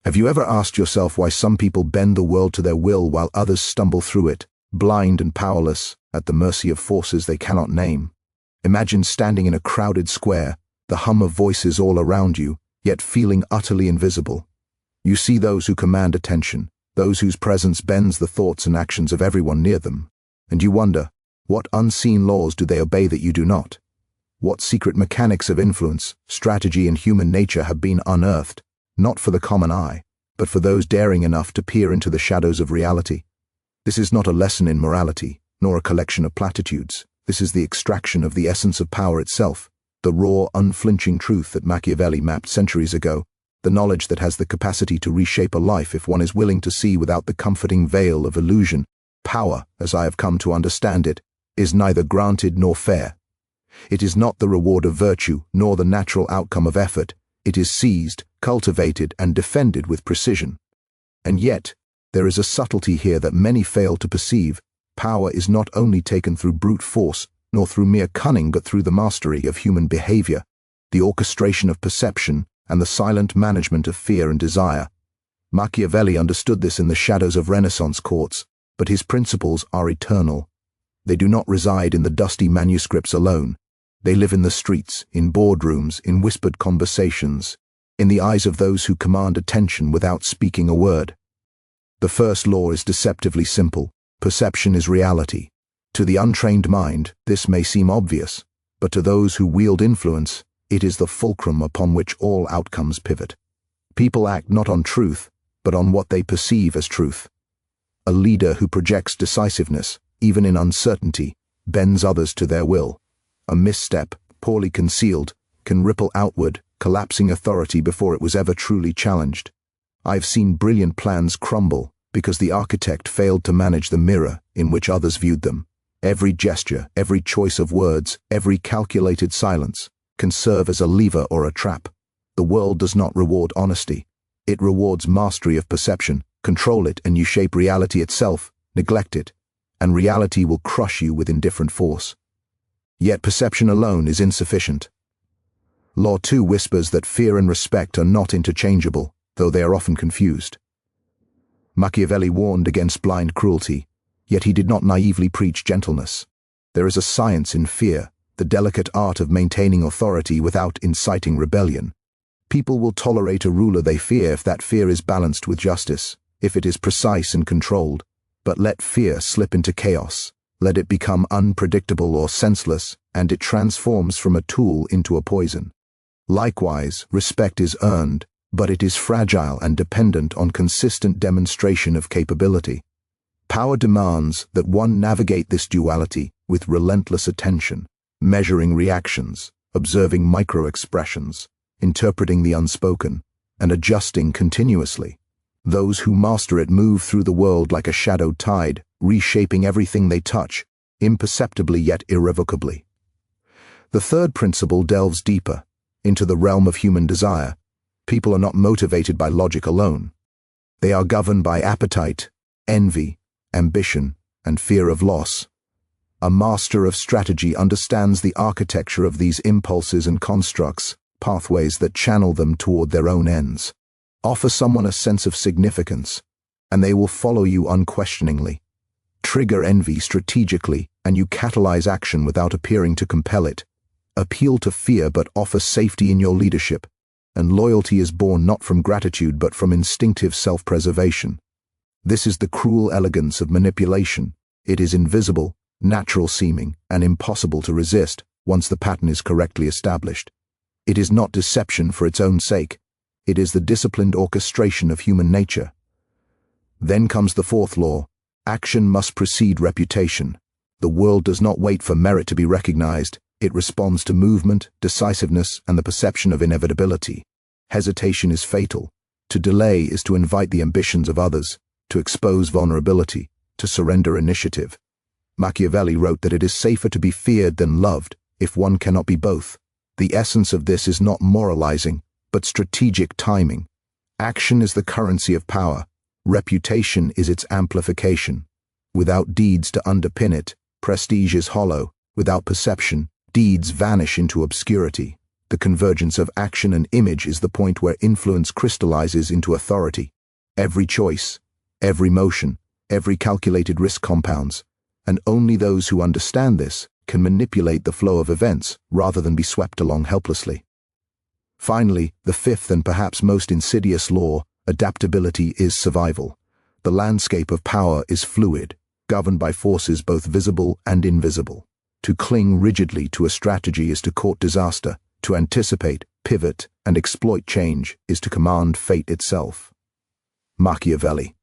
Have you ever asked yourself why some people bend the world to their will while others stumble through it, blind and powerless, at the mercy of forces they cannot name? Imagine standing in a crowded square, the hum of voices all around you, yet feeling utterly invisible. You see those who command attention, those whose presence bends the thoughts and actions of everyone near them, and you wonder, what unseen laws do they obey that you do not? What secret mechanics of influence, strategy, and human nature have been unearthed, not for the common eye, but for those daring enough to peer into the shadows of reality? This is not a lesson in morality, nor a collection of platitudes. This is the extraction of the essence of power itself, the raw, unflinching truth that Machiavelli mapped centuries ago, the knowledge that has the capacity to reshape a life if one is willing to see without the comforting veil of illusion. Power, as I have come to understand it, is neither granted nor fair. It is not the reward of virtue, nor the natural outcome of effort. It is seized, cultivated, and defended with precision. And yet, there is a subtlety here that many fail to perceive. Power is not only taken through brute force, nor through mere cunning, but through the mastery of human behavior, the orchestration of perception, and the silent management of fear and desire. Machiavelli understood this in the shadows of Renaissance courts, but his principles are eternal. They do not reside in the dusty manuscripts alone. They live in the streets, in boardrooms, in whispered conversations, in the eyes of those who command attention without speaking a word. The first law is deceptively simple. Perception is reality. To the untrained mind, this may seem obvious, but to those who wield influence, it is the fulcrum upon which all outcomes pivot. People act not on truth, but on what they perceive as truth. A leader who projects decisiveness, even in uncertainty, bends others to their will. A misstep, poorly concealed, can ripple outward, collapsing authority before it was ever truly challenged. I've seen brilliant plans crumble because the architect failed to manage the mirror in which others viewed them. Every gesture, every choice of words, every calculated silence can serve as a lever or a trap. The world does not reward honesty. It rewards mastery of perception. Control it and you shape reality itself. Neglect it, and reality will crush you with indifferent force. Yet perception alone is insufficient. Law 2 whispers that fear and respect are not interchangeable, though they are often confused. Machiavelli warned against blind cruelty, yet he did not naively preach gentleness. There is a science in fear, the delicate art of maintaining authority without inciting rebellion. People will tolerate a ruler they fear if that fear is balanced with justice, if it is precise and controlled. But let fear slip into chaos, let it become unpredictable or senseless, and it transforms from a tool into a poison. Likewise, respect is earned, but it is fragile and dependent on consistent demonstration of capability. Power demands that one navigate this duality with relentless attention, measuring reactions, observing micro-expressions, interpreting the unspoken, and adjusting continuously. Those who master it move through the world like a shadowed tide, reshaping everything they touch, imperceptibly yet irrevocably. The third principle delves deeper, into the realm of human desire. People are not motivated by logic alone. They are governed by appetite, envy, ambition, and fear of loss. A master of strategy understands the architecture of these impulses and constructs, pathways that channel them toward their own ends. Offer someone a sense of significance, and they will follow you unquestioningly. Trigger envy strategically, and you catalyze action without appearing to compel it. Appeal to fear but offer safety in your leadership, and loyalty is born not from gratitude but from instinctive self-preservation. This is the cruel elegance of manipulation. It is invisible, natural-seeming, and impossible to resist once the pattern is correctly established. It is not deception for its own sake. It is the disciplined orchestration of human nature. Then comes the fourth law. Action must precede reputation. The world does not wait for merit to be recognized. It responds to movement, decisiveness, and the perception of inevitability. Hesitation is fatal. To delay is to invite the ambitions of others, to expose vulnerability, to surrender initiative. Machiavelli wrote that it is safer to be feared than loved, if one cannot be both. The essence of this is not moralizing, but strategic timing. Action is the currency of power. Reputation is its amplification. Without deeds to underpin it, prestige is hollow. Without perception, deeds vanish into obscurity. The convergence of action and image is the point where influence crystallizes into authority. Every choice, every motion, every calculated risk compounds, and only those who understand this can manipulate the flow of events rather than be swept along helplessly. Finally, the fifth and perhaps most insidious law, adaptability is survival. The landscape of power is fluid, governed by forces both visible and invisible. To cling rigidly to a strategy is to court disaster. To anticipate, pivot, and exploit change is to command fate itself. Machiavelli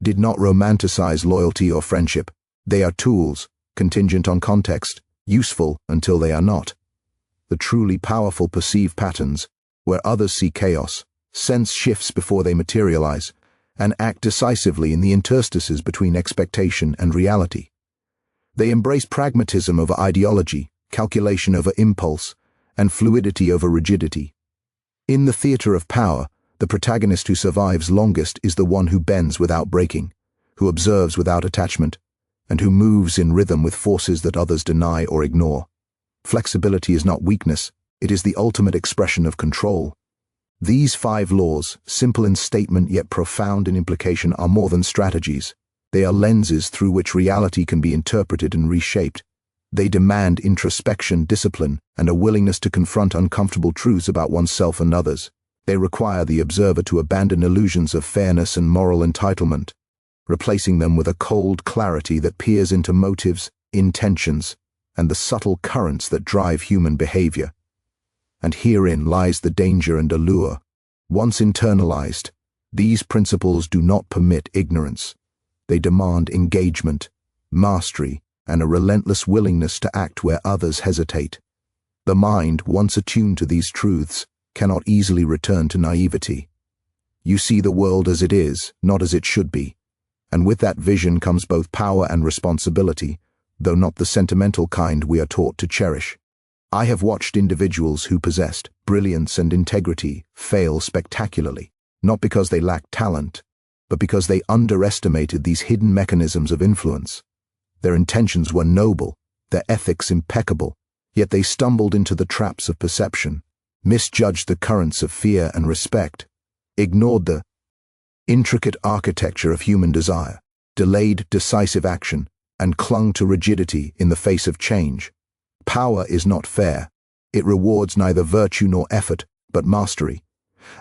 did not romanticize loyalty or friendship. They are tools, contingent on context, useful until they are not. The truly powerful perceive patterns, where others see chaos, sense shifts before they materialize, and act decisively in the interstices between expectation and reality. They embrace pragmatism over ideology, calculation over impulse, and fluidity over rigidity. In the theater of power, the protagonist who survives longest is the one who bends without breaking, who observes without attachment, and who moves in rhythm with forces that others deny or ignore. Flexibility is not weakness, it is the ultimate expression of control. These 5 laws, simple in statement yet profound in implication, are more than strategies. They are lenses through which reality can be interpreted and reshaped. They demand introspection, discipline, and a willingness to confront uncomfortable truths about oneself and others. They require the observer to abandon illusions of fairness and moral entitlement, replacing them with a cold clarity that peers into motives, intentions, and the subtle currents that drive human behavior. And herein lies the danger and allure. Once internalized, these principles do not permit ignorance. They demand engagement, mastery, and a relentless willingness to act where others hesitate. The mind, once attuned to these truths, cannot easily return to naivety. You see the world as it is, not as it should be, and with that vision comes both power and responsibility, though not the sentimental kind we are taught to cherish. I have watched individuals who possessed brilliance and integrity fail spectacularly, not because they lacked talent, but because they underestimated these hidden mechanisms of influence. Their intentions were noble, their ethics impeccable, yet they stumbled into the traps of perception, misjudged the currents of fear and respect, ignored the intricate architecture of human desire, delayed decisive action, and clung to rigidity in the face of change. Power is not fair. It rewards neither virtue nor effort, but mastery.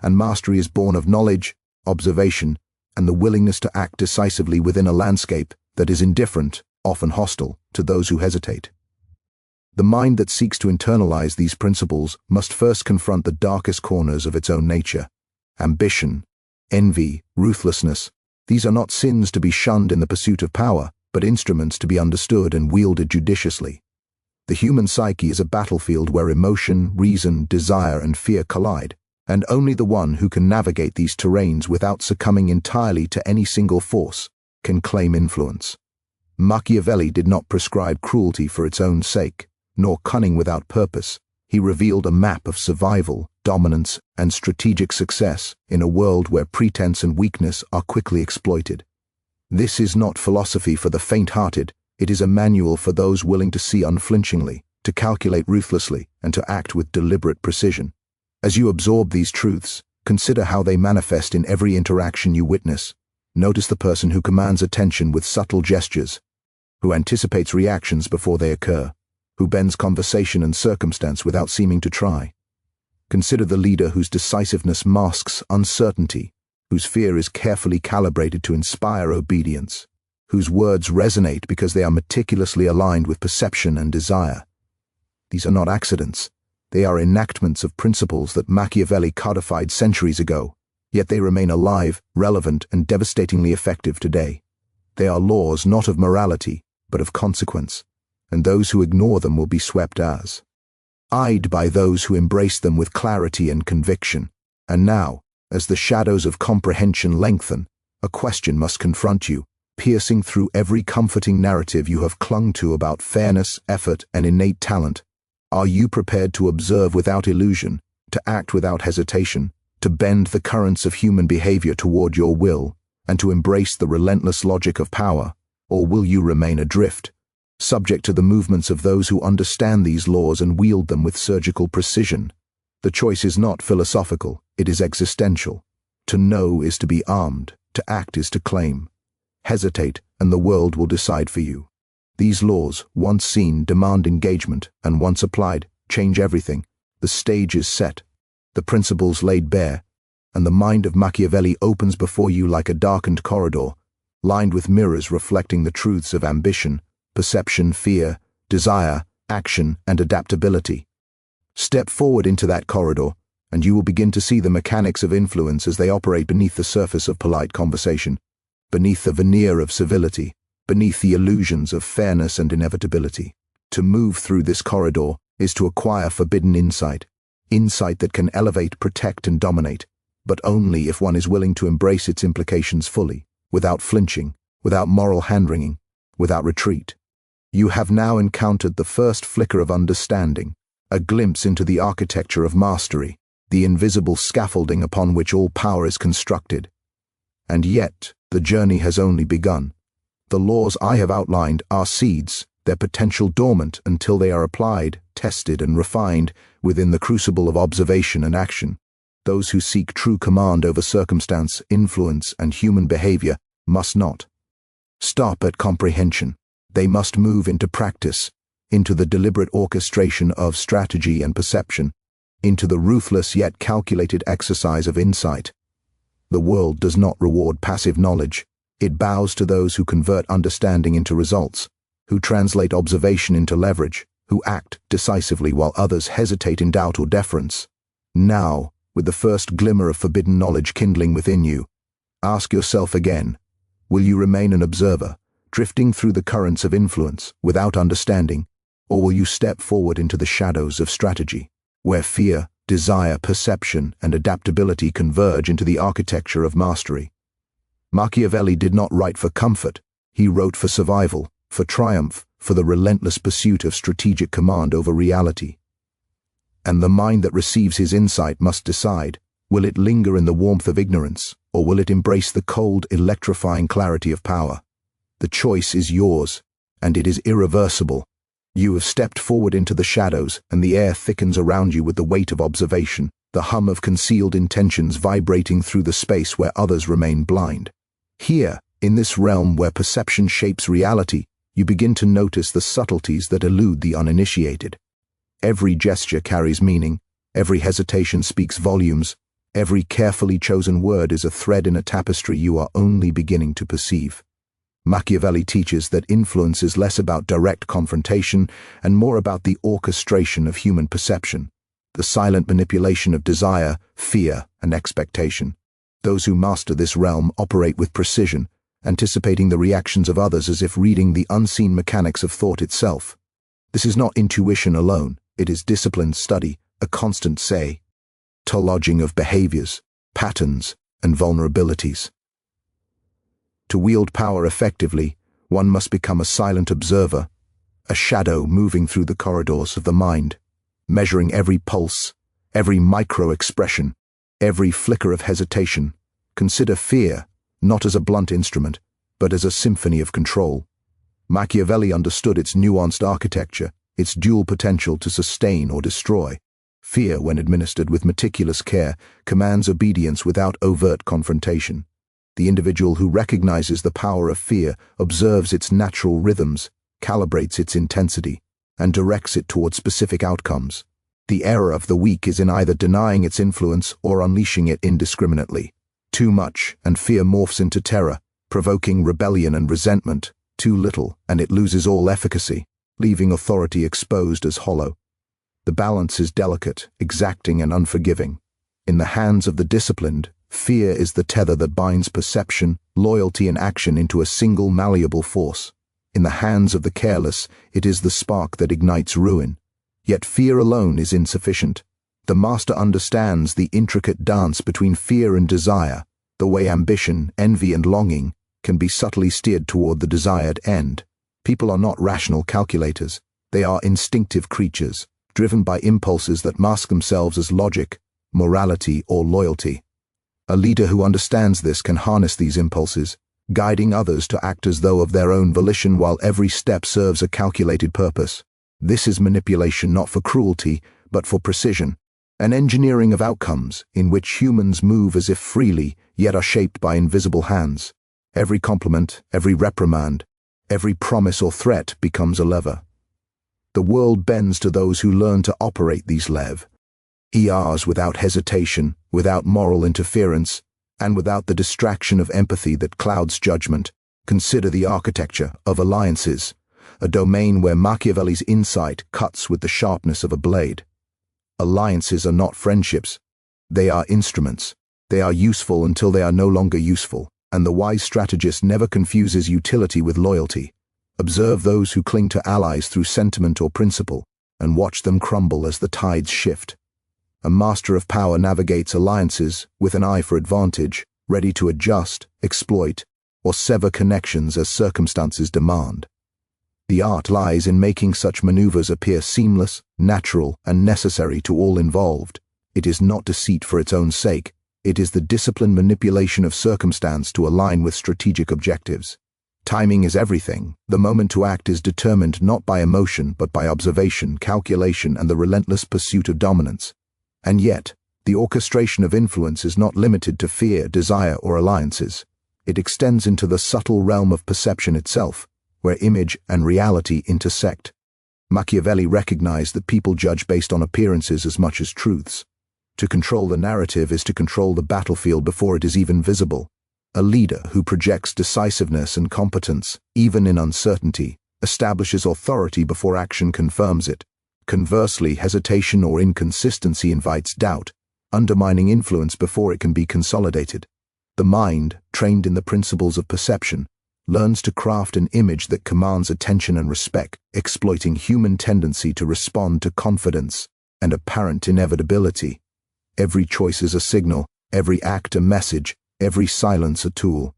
And mastery is born of knowledge, observation, and the willingness to act decisively within a landscape that is indifferent, often hostile, to those who hesitate. The mind that seeks to internalize these principles must first confront the darkest corners of its own nature. Ambition, envy, ruthlessness, these are not sins to be shunned in the pursuit of power, but instruments to be understood and wielded judiciously. The human psyche is a battlefield where emotion, reason, desire, and fear collide, and only the one who can navigate these terrains without succumbing entirely to any single force can claim influence. Machiavelli did not prescribe cruelty for its own sake, nor cunning without purpose. He revealed a map of survival, dominance, and strategic success in a world where pretense and weakness are quickly exploited. This is not philosophy for the faint-hearted, it is a manual for those willing to see unflinchingly, to calculate ruthlessly, and to act with deliberate precision. As you absorb these truths, consider how they manifest in every interaction you witness. Notice the person who commands attention with subtle gestures, who anticipates reactions before they occur, who bends conversation and circumstance without seeming to try. Consider the leader whose decisiveness masks uncertainty, whose fear is carefully calibrated to inspire obedience, whose words resonate because they are meticulously aligned with perception and desire. These are not accidents. They are enactments of principles that Machiavelli codified centuries ago, yet they remain alive, relevant, and devastatingly effective today. They are laws not of morality, but of consequence, and those who ignore them will be swept as eyed by those who embrace them with clarity and conviction. And now, as the shadows of comprehension lengthen, a question must confront you, piercing through every comforting narrative you have clung to about fairness, effort, and innate talent. Are you prepared to observe without illusion, to act without hesitation, to bend the currents of human behavior toward your will, and to embrace the relentless logic of power, or will you remain adrift, subject to the movements of those who understand these laws and wield them with surgical precision? The choice is not philosophical, it is existential. To know is to be armed, to act is to claim. Hesitate, and the world will decide for you. These laws, once seen, demand engagement, and once applied, change everything. The stage is set, the principles laid bare, and the mind of Machiavelli opens before you like a darkened corridor, lined with mirrors reflecting the truths of ambition, perception, fear, desire, action, and adaptability. Step forward into that corridor, and you will begin to see the mechanics of influence as they operate beneath the surface of polite conversation, beneath the veneer of civility, beneath the illusions of fairness and inevitability. To move through this corridor is to acquire forbidden insight, insight that can elevate, protect, and dominate, but only if one is willing to embrace its implications fully, without flinching, without moral hand-wringing, without retreat. You have now encountered the first flicker of understanding, a glimpse into the architecture of mastery, the invisible scaffolding upon which all power is constructed. And yet, the journey has only begun. The laws I have outlined are seeds, their potential dormant until they are applied, tested, and refined within the crucible of observation and action. Those who seek true command over circumstance, influence, and human behavior must not stop at comprehension. They must move into practice, into the deliberate orchestration of strategy and perception, into the ruthless yet calculated exercise of insight. The world does not reward passive knowledge. It bows to those who convert understanding into results, who translate observation into leverage, who act decisively while others hesitate in doubt or deference. Now, with the first glimmer of forbidden knowledge kindling within you, ask yourself again, will you remain an observer, drifting through the currents of influence without understanding, or will you step forward into the shadows of strategy, where fear, desire, perception, and adaptability converge into the architecture of mastery? Machiavelli did not write for comfort. He wrote for survival, for triumph, for the relentless pursuit of strategic command over reality. And the mind that receives his insight must decide, will it linger in the warmth of ignorance, or will it embrace the cold, electrifying clarity of power? The choice is yours, and it is irreversible. You have stepped forward into the shadows, and the air thickens around you with the weight of observation, the hum of concealed intentions vibrating through the space where others remain blind. Here, in this realm where perception shapes reality, you begin to notice the subtleties that elude the uninitiated. Every gesture carries meaning, every hesitation speaks volumes, every carefully chosen word is a thread in a tapestry you are only beginning to perceive. Machiavelli teaches that influence is less about direct confrontation and more about the orchestration of human perception, the silent manipulation of desire, fear, and expectation. Those who master this realm operate with precision, anticipating the reactions of others as if reading the unseen mechanics of thought itself. This is not intuition alone, it is disciplined study, a constant lodging of behaviors, patterns, and vulnerabilities. To wield power effectively, one must become a silent observer, a shadow moving through the corridors of the mind, measuring every pulse, every micro-expression, every flicker of hesitation. Consider fear, not as a blunt instrument, but as a symphony of control. Machiavelli understood its nuanced architecture, its dual potential to sustain or destroy. Fear, when administered with meticulous care, commands obedience without overt confrontation. The individual who recognizes the power of fear observes its natural rhythms, calibrates its intensity, and directs it toward specific outcomes. The error of the weak is in either denying its influence or unleashing it indiscriminately. Too much, and fear morphs into terror, provoking rebellion and resentment. Too little, and it loses all efficacy, leaving authority exposed as hollow. The balance is delicate, exacting, and unforgiving. In the hands of the disciplined, fear is the tether that binds perception, loyalty, and action into a single malleable force. In the hands of the careless, it is the spark that ignites ruin. Yet fear alone is insufficient. The master understands the intricate dance between fear and desire, the way ambition, envy, and longing can be subtly steered toward the desired end. People are not rational calculators. They are instinctive creatures, driven by impulses that mask themselves as logic, morality, or loyalty. A leader who understands this can harness these impulses, guiding others to act as though of their own volition while every step serves a calculated purpose. This is manipulation not for cruelty, but for precision. An engineering of outcomes in which humans move as if freely, yet are shaped by invisible hands. Every compliment, every reprimand, every promise or threat becomes a lever. The world bends to those who learn to operate these levers without hesitation, without moral interference, and without the distraction of empathy that clouds judgment. Consider the architecture of alliances, a domain where Machiavelli's insight cuts with the sharpness of a blade. Alliances are not friendships. They are instruments. They are useful until they are no longer useful, and the wise strategist never confuses utility with loyalty. Observe those who cling to allies through sentiment or principle, and watch them crumble as the tides shift. A master of power navigates alliances with an eye for advantage, ready to adjust, exploit, or sever connections as circumstances demand. The art lies in making such maneuvers appear seamless, natural, and necessary to all involved. It is not deceit for its own sake. It is the disciplined manipulation of circumstance to align with strategic objectives. Timing is everything. The moment to act is determined not by emotion but by observation, calculation, and the relentless pursuit of dominance. And yet, the orchestration of influence is not limited to fear, desire, or alliances. It extends into the subtle realm of perception itself, where image and reality intersect. Machiavelli recognized that people judge based on appearances as much as truths. To control the narrative is to control the battlefield before it is even visible. A leader who projects decisiveness and competence, even in uncertainty, establishes authority before action confirms it. Conversely, hesitation or inconsistency invites doubt, undermining influence before it can be consolidated. The mind, trained in the principles of perception, learns to craft an image that commands attention and respect, exploiting human tendency to respond to confidence and apparent inevitability. Every choice is a signal, every act a message, every silence a tool.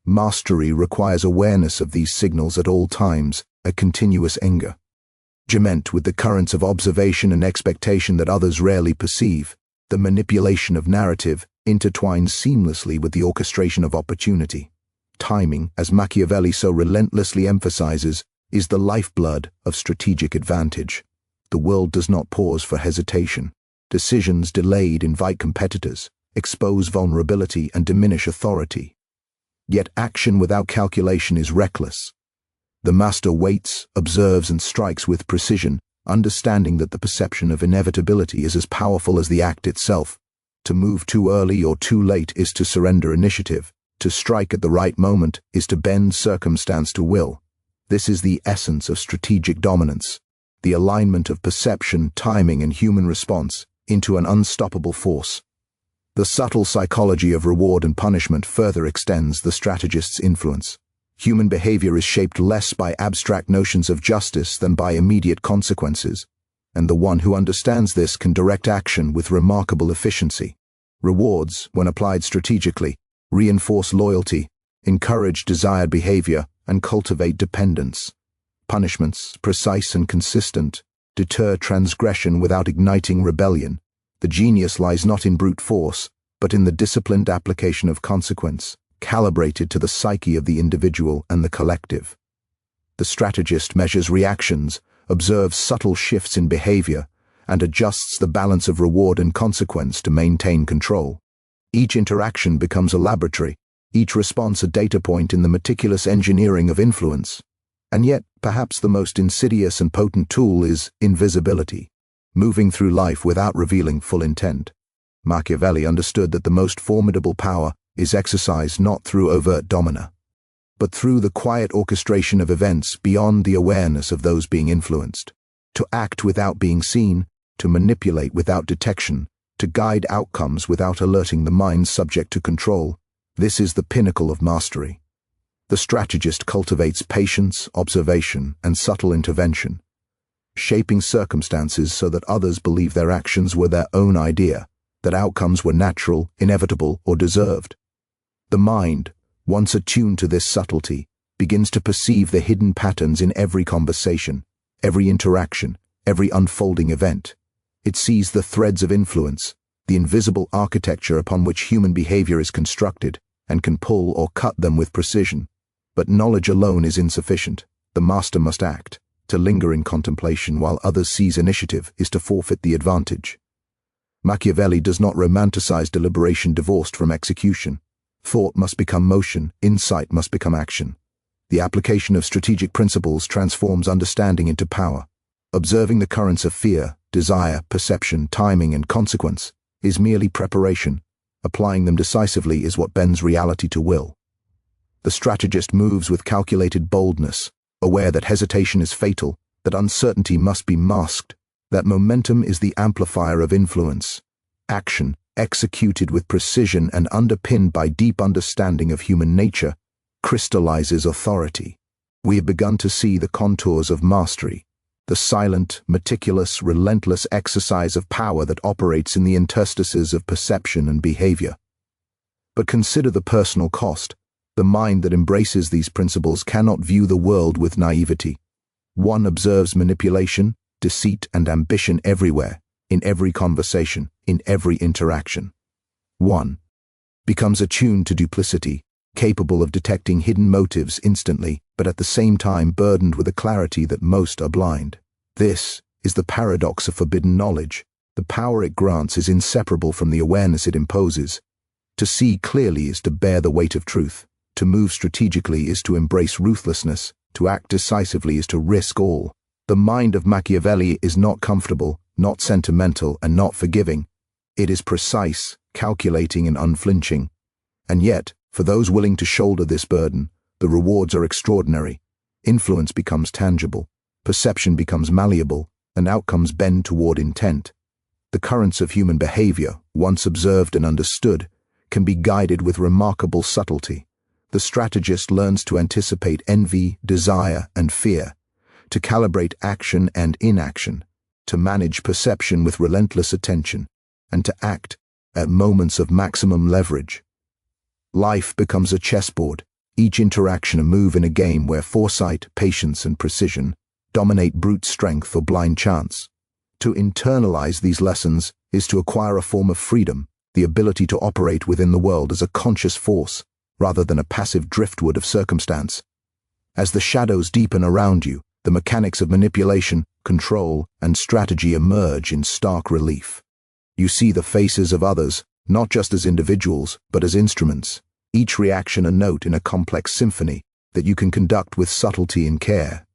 Mastery requires awareness of these signals at all times, a continuous engagement with the currents of observation and expectation that others rarely perceive. The manipulation of narrative intertwines seamlessly with the orchestration of opportunity. Timing, as Machiavelli so relentlessly emphasizes, is the lifeblood of strategic advantage. The world does not pause for hesitation. Decisions delayed invite competitors, expose vulnerability, and diminish authority. Yet action without calculation is reckless. The master waits, observes, and strikes with precision, understanding that the perception of inevitability is as powerful as the act itself. To move too early or too late is to surrender initiative. To strike at the right moment is to bend circumstance to will. This is the essence of strategic dominance, the alignment of perception, timing, and human response into an unstoppable force. The subtle psychology of reward and punishment further extends the strategist's influence. Human behavior is shaped less by abstract notions of justice than by immediate consequences, and the one who understands this can direct action with remarkable efficiency. Rewards, when applied strategically, reinforce loyalty, encourage desired behavior, and cultivate dependence. Punishments, precise and consistent, deter transgression without igniting rebellion. The genius lies not in brute force, but in the disciplined application of consequence, calibrated to the psyche of the individual and the collective. The strategist measures reactions, observes subtle shifts in behavior, and adjusts the balance of reward and consequence to maintain control. Each interaction becomes a laboratory, each response a data point in the meticulous engineering of influence. And yet, perhaps the most insidious and potent tool is invisibility, moving through life without revealing full intent. Machiavelli understood that the most formidable power is exercised not through overt domina, but through the quiet orchestration of events beyond the awareness of those being influenced. To act without being seen, to manipulate without detection, to guide outcomes without alerting the mind subject to control, this is the pinnacle of mastery. The strategist cultivates patience, observation, and subtle intervention, shaping circumstances so that others believe their actions were their own idea, that outcomes were natural, inevitable, or deserved. The mind, once attuned to this subtlety, begins to perceive the hidden patterns in every conversation, every interaction, every unfolding event. It sees the threads of influence, the invisible architecture upon which human behavior is constructed, and can pull or cut them with precision. But knowledge alone is insufficient. The master must act. To linger in contemplation while others seize initiative is to forfeit the advantage. Machiavelli does not romanticize deliberation divorced from execution. Thought must become motion, insight must become action. The application of strategic principles transforms understanding into power. Observing the currents of fear, desire, perception, timing, and consequence is merely preparation. Applying them decisively is what bends reality to will. The strategist moves with calculated boldness, aware that hesitation is fatal, that uncertainty must be masked, that momentum is the amplifier of influence. Action, executed with precision and underpinned by deep understanding of human nature, crystallizes authority. We have begun to see the contours of mastery, the silent, meticulous, relentless exercise of power that operates in the interstices of perception and behavior. But consider the personal cost. The mind that embraces these principles cannot view the world with naivety. One observes manipulation, deceit, and ambition everywhere, in every conversation, in every interaction. One becomes attuned to duplicity, capable of detecting hidden motives instantly, but at the same time burdened with a clarity that most are blind. This is the paradox of forbidden knowledge. The power it grants is inseparable from the awareness it imposes. To see clearly is to bear the weight of truth. To move strategically is to embrace ruthlessness. To act decisively is to risk all. The mind of Machiavelli is not comfortable, not sentimental, and not forgiving. It is precise, calculating, and unflinching. And yet, for those willing to shoulder this burden, the rewards are extraordinary. Influence becomes tangible, perception becomes malleable, and outcomes bend toward intent. The currents of human behavior, once observed and understood, can be guided with remarkable subtlety. The strategist learns to anticipate envy, desire, and fear, to calibrate action and inaction, to manage perception with relentless attention, and to act at moments of maximum leverage. Life becomes a chessboard, each interaction a move in a game where foresight, patience, and precision dominate brute strength or blind chance. To internalize these lessons is to acquire a form of freedom, the ability to operate within the world as a conscious force, rather than a passive driftwood of circumstance. As the shadows deepen around you, the mechanics of manipulation, control, and strategy emerge in stark relief. You see the faces of others, not just as individuals, but as instruments, each reaction a note in a complex symphony that you can conduct with subtlety and care.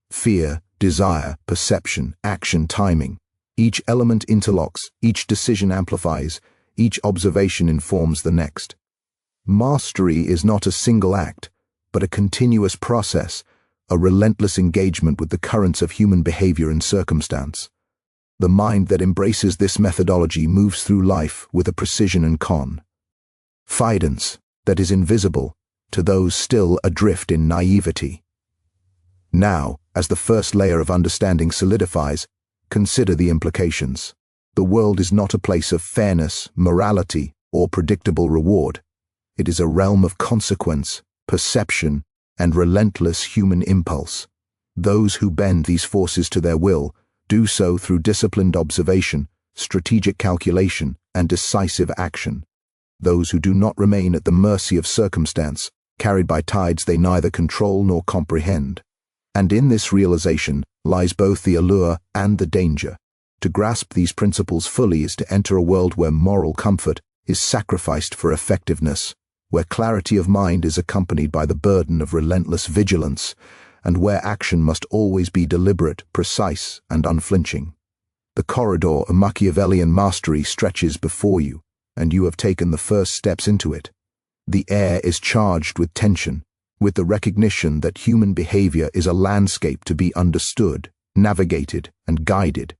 Fear, desire, perception, action, timing. Each element interlocks, each decision amplifies, each observation informs the next. Mastery is not a single act, but a continuous process, a relentless engagement with the currents of human behavior and circumstance. The mind that embraces this methodology moves through life with a precision and confidence that is invisible to those still adrift in naivety. Now, as the first layer of understanding solidifies, consider the implications. The world is not a place of fairness, morality, or predictable reward. It is a realm of consequence, perception, and relentless human impulse. Those who bend these forces to their will do so through disciplined observation, strategic calculation, and decisive action. Those who do not remain at the mercy of circumstance, carried by tides they neither control nor comprehend. And in this realization lies both the allure and the danger. To grasp these principles fully is to enter a world where moral comfort is sacrificed for effectiveness, where clarity of mind is accompanied by the burden of relentless vigilance, and where action must always be deliberate, precise, and unflinching. The corridor of Machiavellian mastery stretches before you, and you have taken the first steps into it. The air is charged with tension, with the recognition that human behavior is a landscape to be understood, navigated, and guided.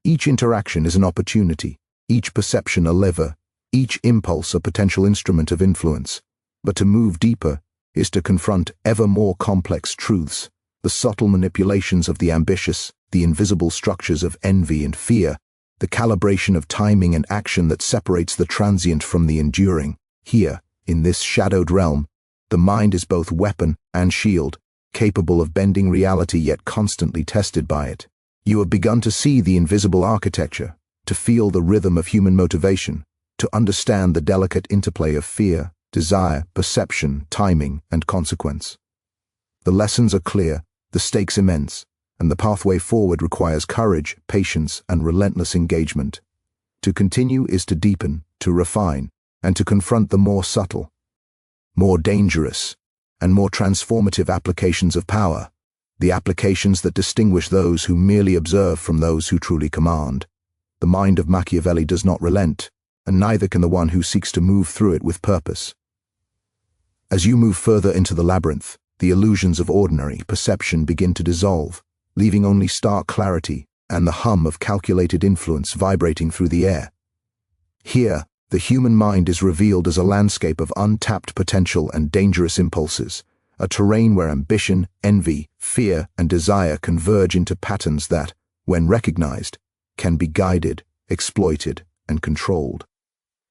Each interaction is an opportunity, each perception a lever, each impulse a potential instrument of influence. But to move deeper is to confront ever more complex truths, the subtle manipulations of the ambitious, the invisible structures of envy and fear, the calibration of timing and action that separates the transient from the enduring. Here, in this shadowed realm, the mind is both weapon and shield, capable of bending reality yet constantly tested by it. You have begun to see the invisible architecture, to feel the rhythm of human motivation, to understand the delicate interplay of fear, desire, perception, timing, and consequence. The lessons are clear, the stakes immense, and the pathway forward requires courage, patience, and relentless engagement. To continue is to deepen, to refine, and to confront the more subtle, more dangerous, and more transformative applications of power, the applications that distinguish those who merely observe from those who truly command. The mind of Machiavelli does not relent, and neither can the one who seeks to move through it with purpose. As you move further into the labyrinth, the illusions of ordinary perception begin to dissolve, leaving only stark clarity and the hum of calculated influence vibrating through the air. Here, the human mind is revealed as a landscape of untapped potential and dangerous impulses, a terrain where ambition, envy, fear, and desire converge into patterns that, when recognized, can be guided, exploited, and controlled.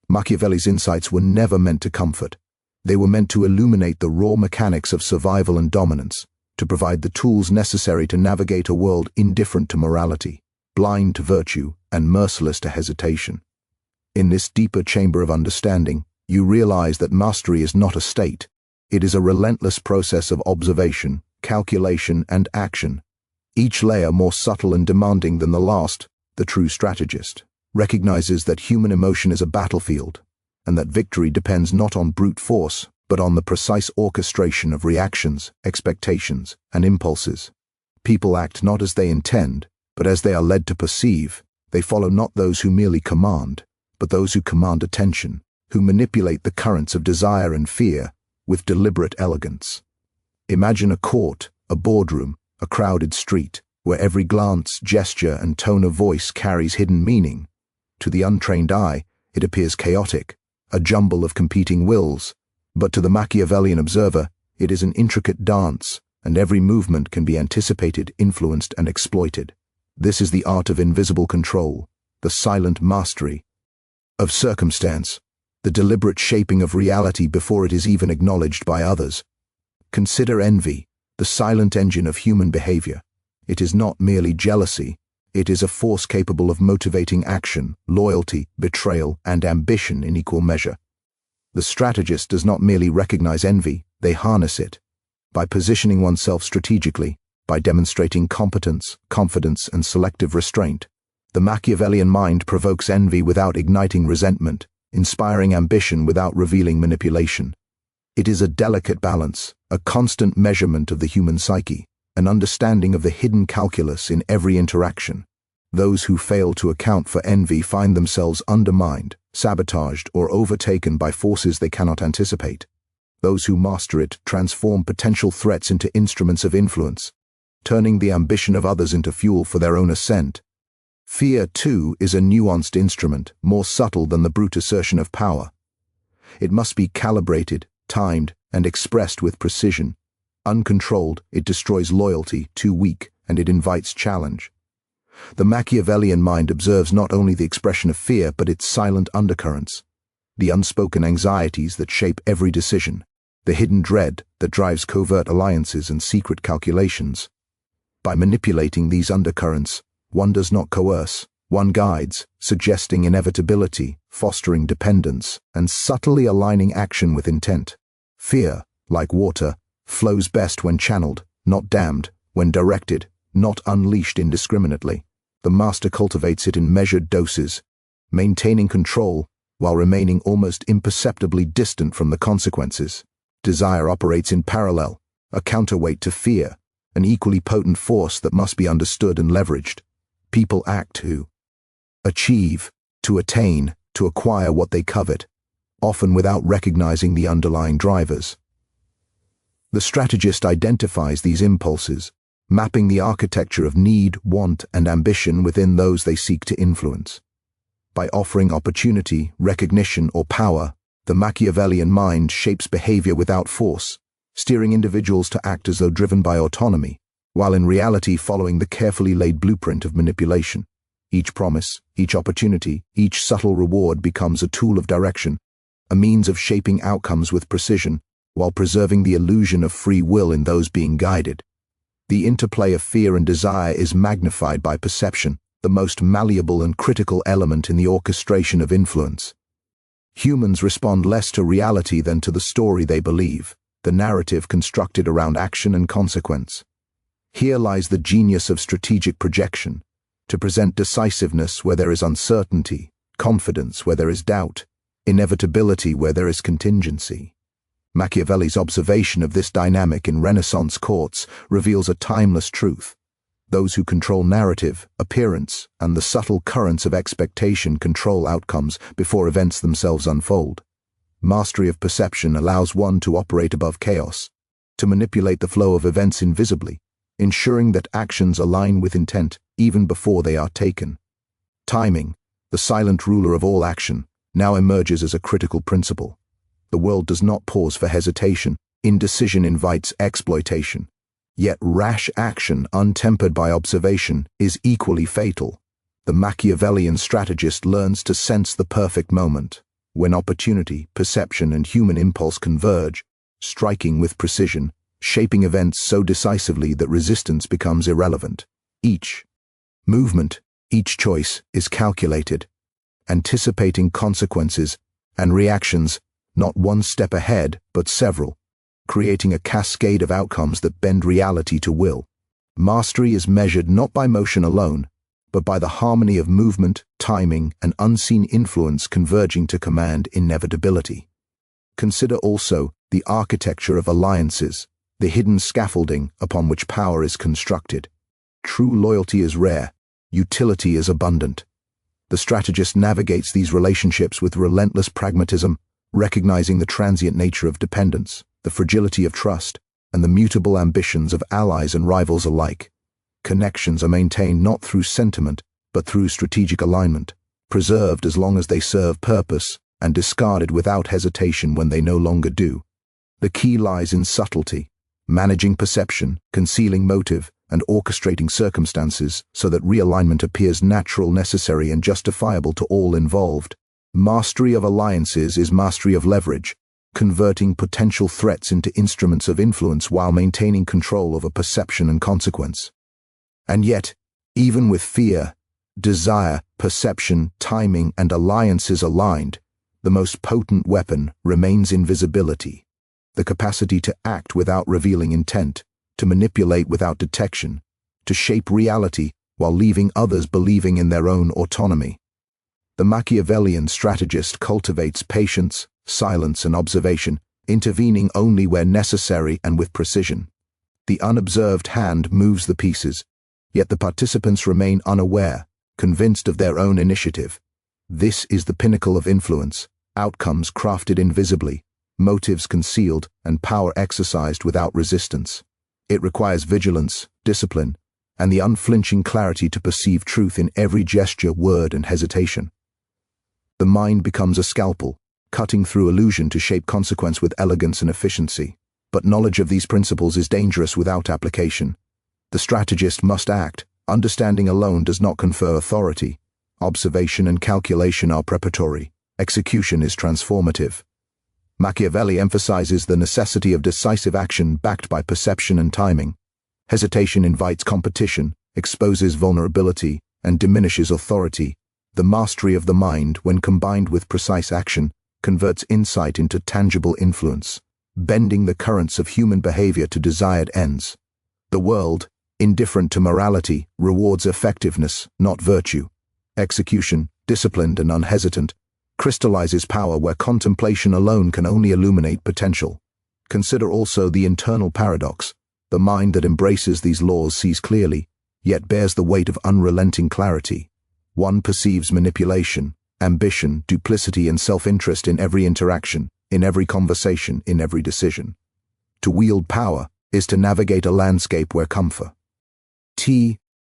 Machiavelli's insights were never meant to comfort. They were meant to illuminate the raw mechanics of survival and dominance, to provide the tools necessary to navigate a world indifferent to morality, blind to virtue, and merciless to hesitation. In this deeper chamber of understanding, you realize that mastery is not a state. It is a relentless process of observation, calculation, and action, each layer more subtle and demanding than the last. The true strategist recognizes that human emotion is a battlefield, and that victory depends not on brute force, but on the precise orchestration of reactions, expectations, and impulses. People act not as they intend, but as they are led to perceive. They follow not those who merely command, but those who command attention, who manipulate the currents of desire and fear with deliberate elegance. Imagine a court, a boardroom, a crowded street, where every glance, gesture, and tone of voice carries hidden meaning. To the untrained eye, it appears chaotic, a jumble of competing wills, but to the Machiavellian observer, it is an intricate dance, and every movement can be anticipated, influenced, and exploited. This is the art of invisible control, the silent mastery of circumstance, the deliberate shaping of reality before it is even acknowledged by others. Consider envy, the silent engine of human behavior. It is not merely jealousy. It is a force capable of motivating action, loyalty, betrayal, and ambition in equal measure. The strategist does not merely recognize envy, they harness it. By positioning oneself strategically, by demonstrating competence, confidence, and selective restraint, the Machiavellian mind provokes envy without igniting resentment, inspiring ambition without revealing manipulation. It is a delicate balance, a constant measurement of the human psyche, an understanding of the hidden calculus in every interaction. Those who fail to account for envy find themselves undermined, sabotaged, or overtaken by forces they cannot anticipate. Those who master it transform potential threats into instruments of influence, turning the ambition of others into fuel for their own ascent. Fear, too, is a nuanced instrument, more subtle than the brute assertion of power. It must be calibrated, timed, and expressed with precision. Uncontrolled, it destroys loyalty; too weak, and it invites challenge. The Machiavellian mind observes not only the expression of fear, but its silent undercurrents, the unspoken anxieties that shape every decision, the hidden dread that drives covert alliances and secret calculations. By manipulating these undercurrents, one does not coerce, one guides, suggesting inevitability, fostering dependence, and subtly aligning action with intent. Fear, like water, flows best when channeled, not dammed, when directed, not unleashed indiscriminately. The master cultivates it in measured doses, maintaining control while remaining almost imperceptibly distant from the consequences. Desire operates in parallel, a counterweight to fear, an equally potent force that must be understood and leveraged. People act to achieve, to attain, to acquire what they covet, often without recognizing the underlying drivers. The strategist identifies these impulses, mapping the architecture of need, want, and ambition within those they seek to influence. By offering opportunity, recognition, or power, the Machiavellian mind shapes behavior without force, steering individuals to act as though driven by autonomy, while in reality following the carefully laid blueprint of manipulation. Each promise, each opportunity, each subtle reward becomes a tool of direction, a means of shaping outcomes with precision, while preserving the illusion of free will in those being guided. The interplay of fear and desire is magnified by perception, the most malleable and critical element in the orchestration of influence. Humans respond less to reality than to the story they believe, the narrative constructed around action and consequence. Here lies the genius of strategic projection, to present decisiveness where there is uncertainty, confidence where there is doubt, inevitability where there is contingency. Machiavelli's observation of this dynamic in Renaissance courts reveals a timeless truth. Those who control narrative, appearance, and the subtle currents of expectation control outcomes before events themselves unfold. Mastery of perception allows one to operate above chaos, to manipulate the flow of events invisibly, ensuring that actions align with intent even before they are taken. Timing, the silent ruler of all action, now emerges as a critical principle. The world does not pause for hesitation. Indecision invites exploitation. Yet rash action untempered by observation is equally fatal. The Machiavellian strategist learns to sense the perfect moment, when opportunity, perception, and human impulse converge, striking with precision, shaping events so decisively that resistance becomes irrelevant. Each movement, each choice is calculated, anticipating consequences and reactions, not one step ahead, but several, creating a cascade of outcomes that bend reality to will. Mastery is measured not by motion alone, but by the harmony of movement, timing, and unseen influence converging to command inevitability. Consider also the architecture of alliances, the hidden scaffolding upon which power is constructed. True loyalty is rare, utility is abundant. The strategist navigates these relationships with relentless pragmatism, recognizing the transient nature of dependence, the fragility of trust, and the mutable ambitions of allies and rivals alike. Connections are maintained not through sentiment, but through strategic alignment, preserved as long as they serve purpose, and discarded without hesitation when they no longer do. The key lies in subtlety, managing perception, concealing motive, and orchestrating circumstances so that realignment appears natural, necessary, and justifiable to all involved. Mastery of alliances is mastery of leverage, converting potential threats into instruments of influence while maintaining control over perception and consequence. And yet, even with fear, desire, perception, timing, and alliances aligned, the most potent weapon remains invisibility, the capacity to act without revealing intent, to manipulate without detection, to shape reality while leaving others believing in their own autonomy. The Machiavellian strategist cultivates patience, silence, and observation, intervening only where necessary and with precision. The unobserved hand moves the pieces, yet the participants remain unaware, convinced of their own initiative. This is the pinnacle of influence, outcomes crafted invisibly, motives concealed, and power exercised without resistance. It requires vigilance, discipline, and the unflinching clarity to perceive truth in every gesture, word, and hesitation. The mind becomes a scalpel, cutting through illusion to shape consequence with elegance and efficiency. But knowledge of these principles is dangerous without application. The strategist must act. Understanding alone does not confer authority. Observation and calculation are preparatory. Execution is transformative. Machiavelli emphasizes the necessity of decisive action backed by perception and timing. Hesitation invites competition, exposes vulnerability, and diminishes authority. The mastery of the mind, when combined with precise action, converts insight into tangible influence, bending the currents of human behavior to desired ends. The world, indifferent to morality, rewards effectiveness, not virtue. Execution, disciplined and unhesitant, crystallizes power where contemplation alone can only illuminate potential. Consider also the internal paradox. The mind that embraces these laws sees clearly, yet bears the weight of unrelenting clarity. One perceives manipulation, ambition, duplicity, and self-interest in every interaction, in every conversation, in every decision. To wield power is to navigate a landscape where comfort,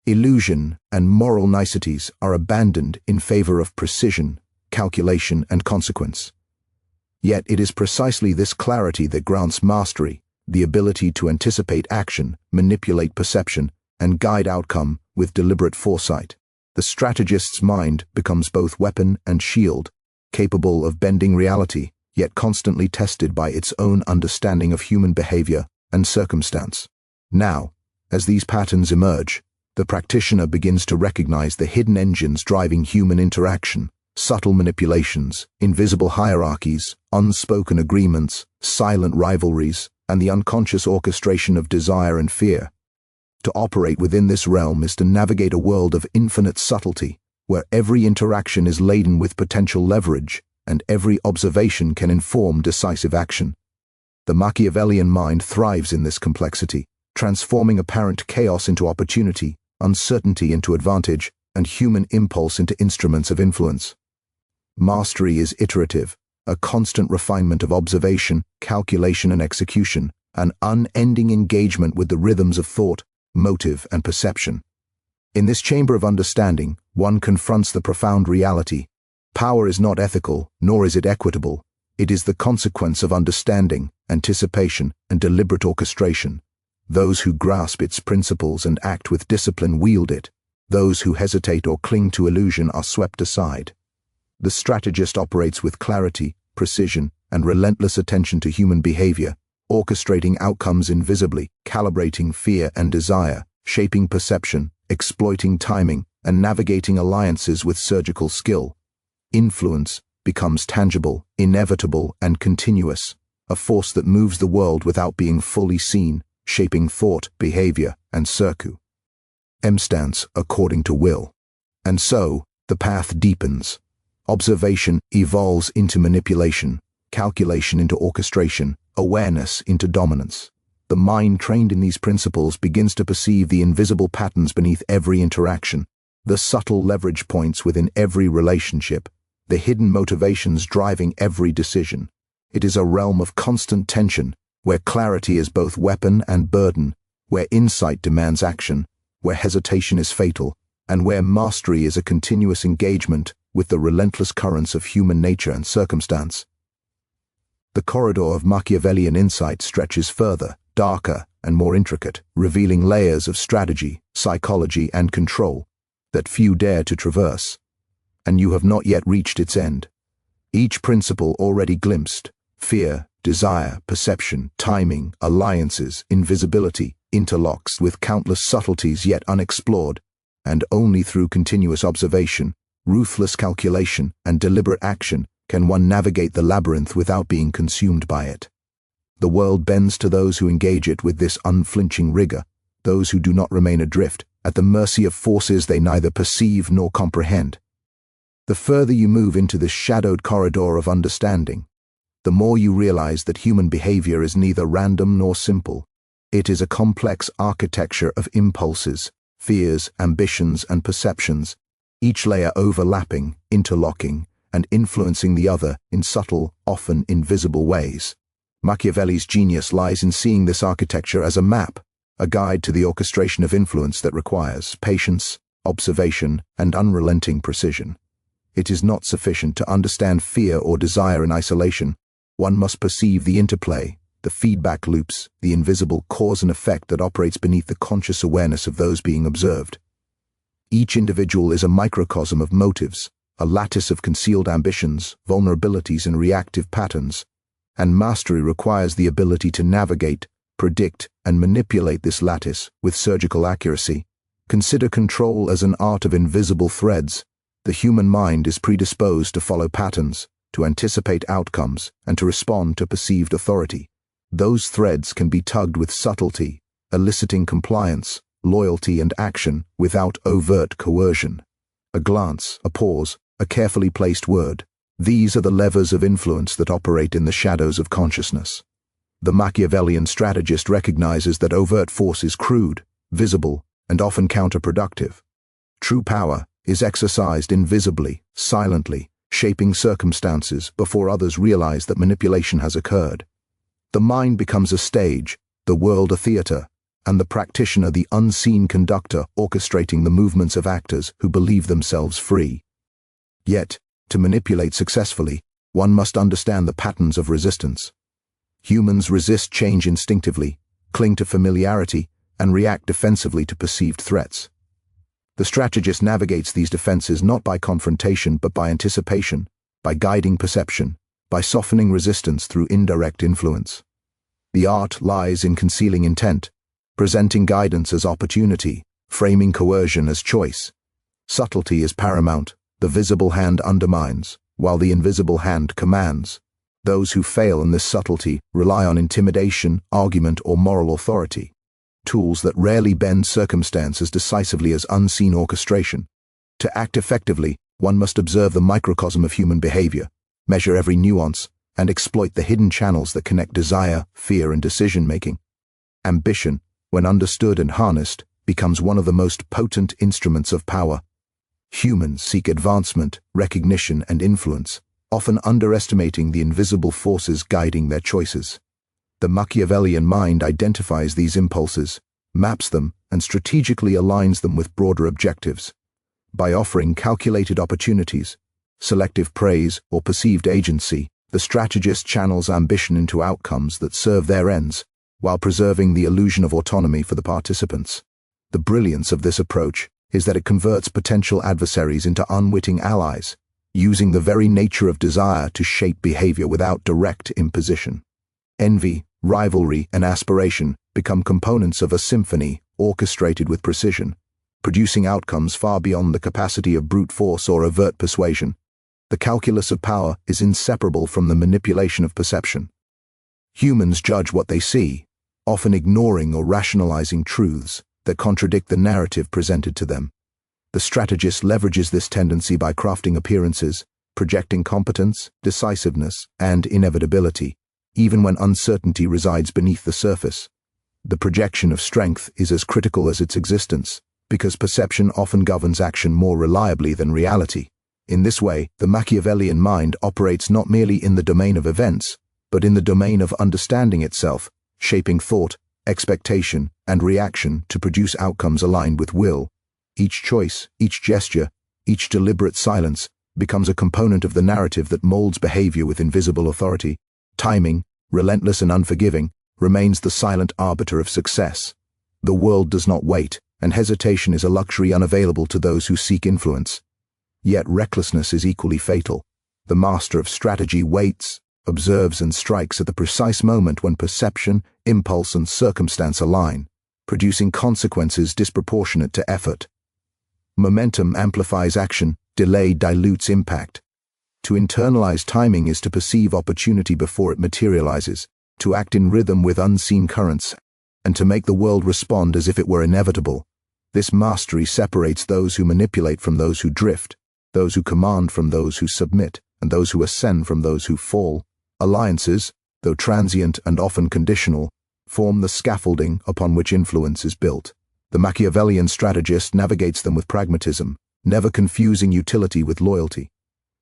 illusion, and moral niceties are abandoned in favor of precision, calculation, and consequence. Yet it is precisely this clarity that grants mastery, the ability to anticipate action, manipulate perception, and guide outcome with deliberate foresight. The strategist's mind becomes both weapon and shield, capable of bending reality, yet constantly tested by its own understanding of human behavior and circumstance. Now, as these patterns emerge, the practitioner begins to recognize the hidden engines driving human interaction, subtle manipulations, invisible hierarchies, unspoken agreements, silent rivalries, and the unconscious orchestration of desire and fear. To operate within this realm is to navigate a world of infinite subtlety, where every interaction is laden with potential leverage, and every observation can inform decisive action. The Machiavellian mind thrives in this complexity, transforming apparent chaos into opportunity, uncertainty into advantage, and human impulse into instruments of influence. Mastery is iterative, a constant refinement of observation, calculation, and execution, an unending engagement with the rhythms of thought, motive, and perception. In this chamber of understanding, one confronts the profound reality. Power is not ethical, nor is it equitable. It is the consequence of understanding, anticipation, and deliberate orchestration. Those who grasp its principles and act with discipline wield it. Those who hesitate or cling to illusion are swept aside. The strategist operates with clarity, precision, and relentless attention to human behavior, orchestrating outcomes invisibly, calibrating fear and desire, shaping perception, exploiting timing, and navigating alliances with surgical skill. Influence becomes tangible, inevitable, and continuous, a force that moves the world without being fully seen, shaping thought, behavior, and circumstance according to will. And so, the path deepens. Observation evolves into manipulation, calculation into orchestration, awareness into dominance. The mind trained in these principles begins to perceive the invisible patterns beneath every interaction, the subtle leverage points within every relationship, the hidden motivations driving every decision. It is a realm of constant tension, where clarity is both weapon and burden, where insight demands action, where hesitation is fatal, and where mastery is a continuous engagement with the relentless currents of human nature and circumstance. The corridor of Machiavellian insight stretches further, darker, and more intricate, revealing layers of strategy, psychology, and control that few dare to traverse. And you have not yet reached its end. Each principle already glimpsed, fear, desire, perception, timing, alliances, invisibility, interlocks with countless subtleties yet unexplored, and only through continuous observation, ruthless calculation, and deliberate action can one navigate the labyrinth without being consumed by it. The world bends to those who engage it with this unflinching rigor, those who do not remain adrift, at the mercy of forces they neither perceive nor comprehend. The further you move into this shadowed corridor of understanding, the more you realize that human behavior is neither random nor simple. It is a complex architecture of impulses, fears, ambitions, and perceptions, each layer overlapping, interlocking, and influencing the other in subtle, often invisible ways. Machiavelli's genius lies in seeing this architecture as a map, a guide to the orchestration of influence that requires patience, observation, and unrelenting precision. It is not sufficient to understand fear or desire in isolation. One must perceive the interplay, the feedback loops, the invisible cause and effect that operates beneath the conscious awareness of those being observed. Each individual is a microcosm of motives, a lattice of concealed ambitions, vulnerabilities, and reactive patterns, and mastery requires the ability to navigate, predict, and manipulate this lattice with surgical accuracy. Consider control as an art of invisible threads. The human mind is predisposed to follow patterns, to anticipate outcomes, and to respond to perceived authority. Those threads can be tugged with subtlety, eliciting compliance, loyalty, and action without overt coercion. A glance, a pause, a carefully placed word. These are the levers of influence that operate in the shadows of consciousness. The Machiavellian strategist recognizes that overt force is crude, visible, and often counterproductive. True power is exercised invisibly, silently, shaping circumstances before others realize that manipulation has occurred. The mind becomes a stage, the world a theater, and the practitioner the unseen conductor orchestrating the movements of actors who believe themselves free. Yet, to manipulate successfully, one must understand the patterns of resistance. Humans resist change instinctively, cling to familiarity, and react defensively to perceived threats. The strategist navigates these defenses not by confrontation but by anticipation, by guiding perception, by softening resistance through indirect influence. The art lies in concealing intent, presenting guidance as opportunity, framing coercion as choice. Subtlety is paramount. The visible hand undermines, while the invisible hand commands. Those who fail in this subtlety rely on intimidation, argument, or moral authority, tools that rarely bend circumstance as decisively as unseen orchestration. To act effectively, one must observe the microcosm of human behavior, measure every nuance, and exploit the hidden channels that connect desire, fear, and decision-making. Ambition, when understood and harnessed, becomes one of the most potent instruments of power. Humans seek advancement, recognition, and influence, often underestimating the invisible forces guiding their choices. The Machiavellian mind identifies these impulses, maps them, and strategically aligns them with broader objectives. By offering calculated opportunities, selective praise, or perceived agency, the strategist channels ambition into outcomes that serve their ends, while preserving the illusion of autonomy for the participants. The brilliance of this approach is that it converts potential adversaries into unwitting allies, using the very nature of desire to shape behavior without direct imposition. Envy, rivalry, and aspiration become components of a symphony orchestrated with precision, producing outcomes far beyond the capacity of brute force or overt persuasion. The calculus of power is inseparable from the manipulation of perception. Humans judge what they see, often ignoring or rationalizing truths that contradict the narrative presented to them. The strategist leverages this tendency by crafting appearances, projecting competence, decisiveness, and inevitability, even when uncertainty resides beneath the surface. The projection of strength is as critical as its existence, because perception often governs action more reliably than reality. In this way, the Machiavellian mind operates not merely in the domain of events, but in the domain of understanding itself, shaping thought, expectation, and reaction to produce outcomes aligned with will. Each choice, each gesture, each deliberate silence becomes a component of the narrative that molds behavior with invisible authority. Timing, relentless and unforgiving, remains the silent arbiter of success. The world does not wait, and hesitation is a luxury unavailable to those who seek influence. Yet recklessness is equally fatal. The master of strategy waits, observes, and strikes at the precise moment when perception, impulse, and circumstance align, producing consequences disproportionate to effort. Momentum amplifies action, delay dilutes impact. To internalize timing is to perceive opportunity before it materializes, to act in rhythm with unseen currents, and to make the world respond as if it were inevitable. This mastery separates those who manipulate from those who drift, those who command from those who submit, and those who ascend from those who fall. Alliances, though transient and often conditional, form the scaffolding upon which influence is built. The Machiavellian strategist navigates them with pragmatism, never confusing utility with loyalty.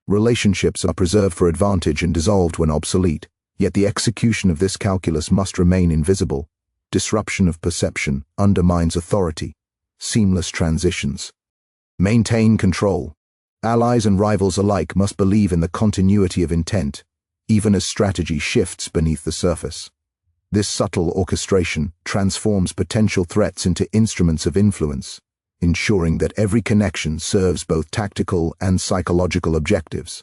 Relationships are preserved for advantage and dissolved when obsolete, yet the execution of this calculus must remain invisible. Disruption of perception undermines authority. Seamless transitions. Maintain control. Allies and rivals alike must believe in the continuity of intent, even as strategy shifts beneath the surface. This subtle orchestration transforms potential threats into instruments of influence, ensuring that every connection serves both tactical and psychological objectives.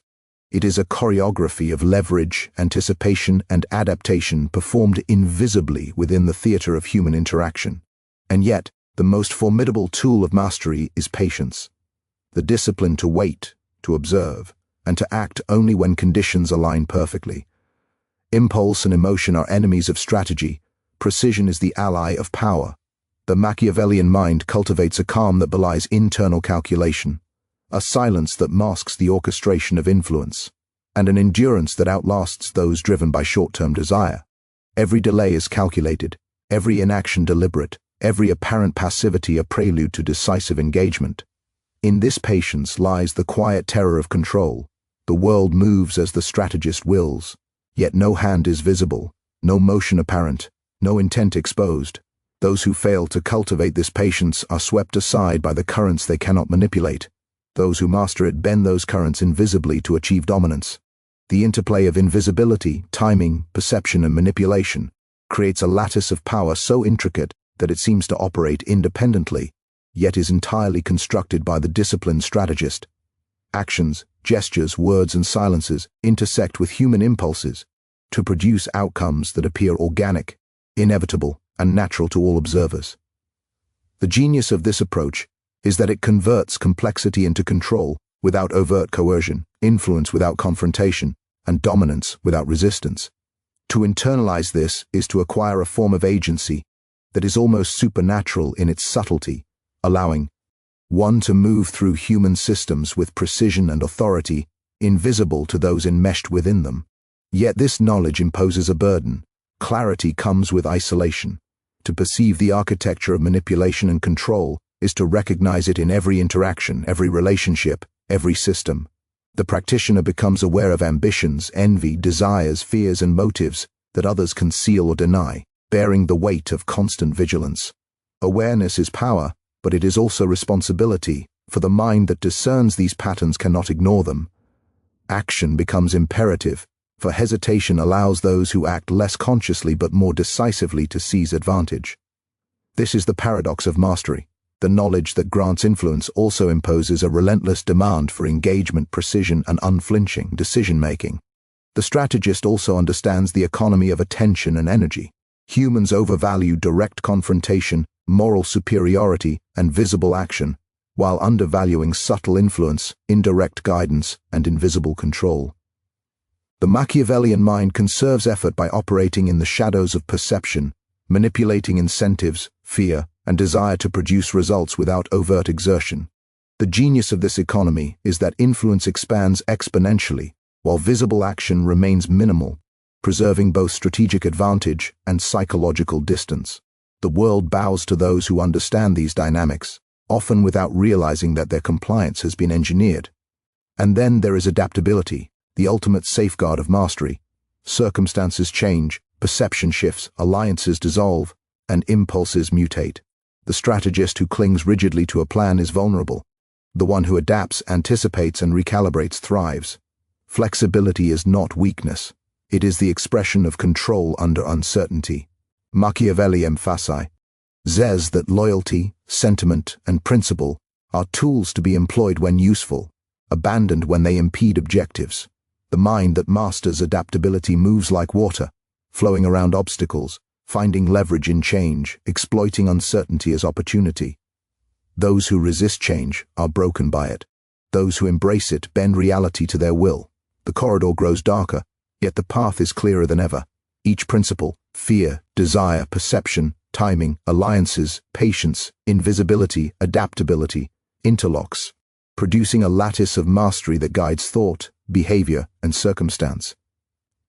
It is a choreography of leverage, anticipation, and adaptation performed invisibly within the theater of human interaction. And yet, the most formidable tool of mastery is patience. The discipline to wait, to observe, and to act only when conditions align perfectly. Impulse and emotion are enemies of strategy. Precision is the ally of power. The Machiavellian mind cultivates a calm that belies internal calculation, a silence that masks the orchestration of influence, and an endurance that outlasts those driven by short-term desire. Every delay is calculated, every inaction deliberate, every apparent passivity a prelude to decisive engagement. In this patience lies the quiet terror of control. The world moves as the strategist wills, yet no hand is visible, no motion apparent, no intent exposed. Those who fail to cultivate this patience are swept aside by the currents they cannot manipulate. Those who master it bend those currents invisibly to achieve dominance. The interplay of invisibility, timing, perception, and manipulation creates a lattice of power so intricate that it seems to operate independently, yet is entirely constructed by the disciplined strategist. Actions, gestures, words, and silences intersect with human impulses to produce outcomes that appear organic, inevitable, and natural to all observers. The genius of this approach is that it converts complexity into control without overt coercion, influence without confrontation, and dominance without resistance. To internalize this is to acquire a form of agency that is almost supernatural in its subtlety, allowing one to move through human systems with precision and authority, invisible to those enmeshed within them. Yet this knowledge imposes a burden. Clarity comes with isolation. To perceive the architecture of manipulation and control is to recognize it in every interaction, every relationship, every system. The practitioner becomes aware of ambitions, envy, desires, fears, and motives that others conceal or deny, bearing the weight of constant vigilance. Awareness is power, but it is also responsibility, for the mind that discerns these patterns cannot ignore them. Action becomes imperative, for hesitation allows those who act less consciously but more decisively to seize advantage. This is the paradox of mastery. The knowledge that grants influence also imposes a relentless demand for engagement, precision, and unflinching decision-making. The strategist also understands the economy of attention and energy. Humans overvalue direct confrontation, moral superiority, and visible action, while undervaluing subtle influence, indirect guidance, and invisible control. The Machiavellian mind conserves effort by operating in the shadows of perception, manipulating incentives, fear, and desire to produce results without overt exertion. The genius of this economy is that influence expands exponentially, while visible action remains minimal, preserving both strategic advantage and psychological distance. The world bows to those who understand these dynamics, often without realizing that their compliance has been engineered. And then there is adaptability, the ultimate safeguard of mastery. Circumstances change, perception shifts, alliances dissolve, and impulses mutate. The strategist who clings rigidly to a plan is vulnerable. The one who adapts, anticipates, and recalibrates thrives. Flexibility is not weakness. It is the expression of control under uncertainty. Machiavelli emphasizes that loyalty, sentiment, and principle are tools to be employed when useful, abandoned when they impede objectives. The mind that masters adaptability moves like water, flowing around obstacles, finding leverage in change, exploiting uncertainty as opportunity. Those who resist change are broken by it. Those who embrace it bend reality to their will. The corridor grows darker, yet the path is clearer than ever. Each principle, fear, desire, perception, timing, alliances, patience, invisibility, adaptability, interlocks, producing a lattice of mastery that guides thought, behavior, and circumstance.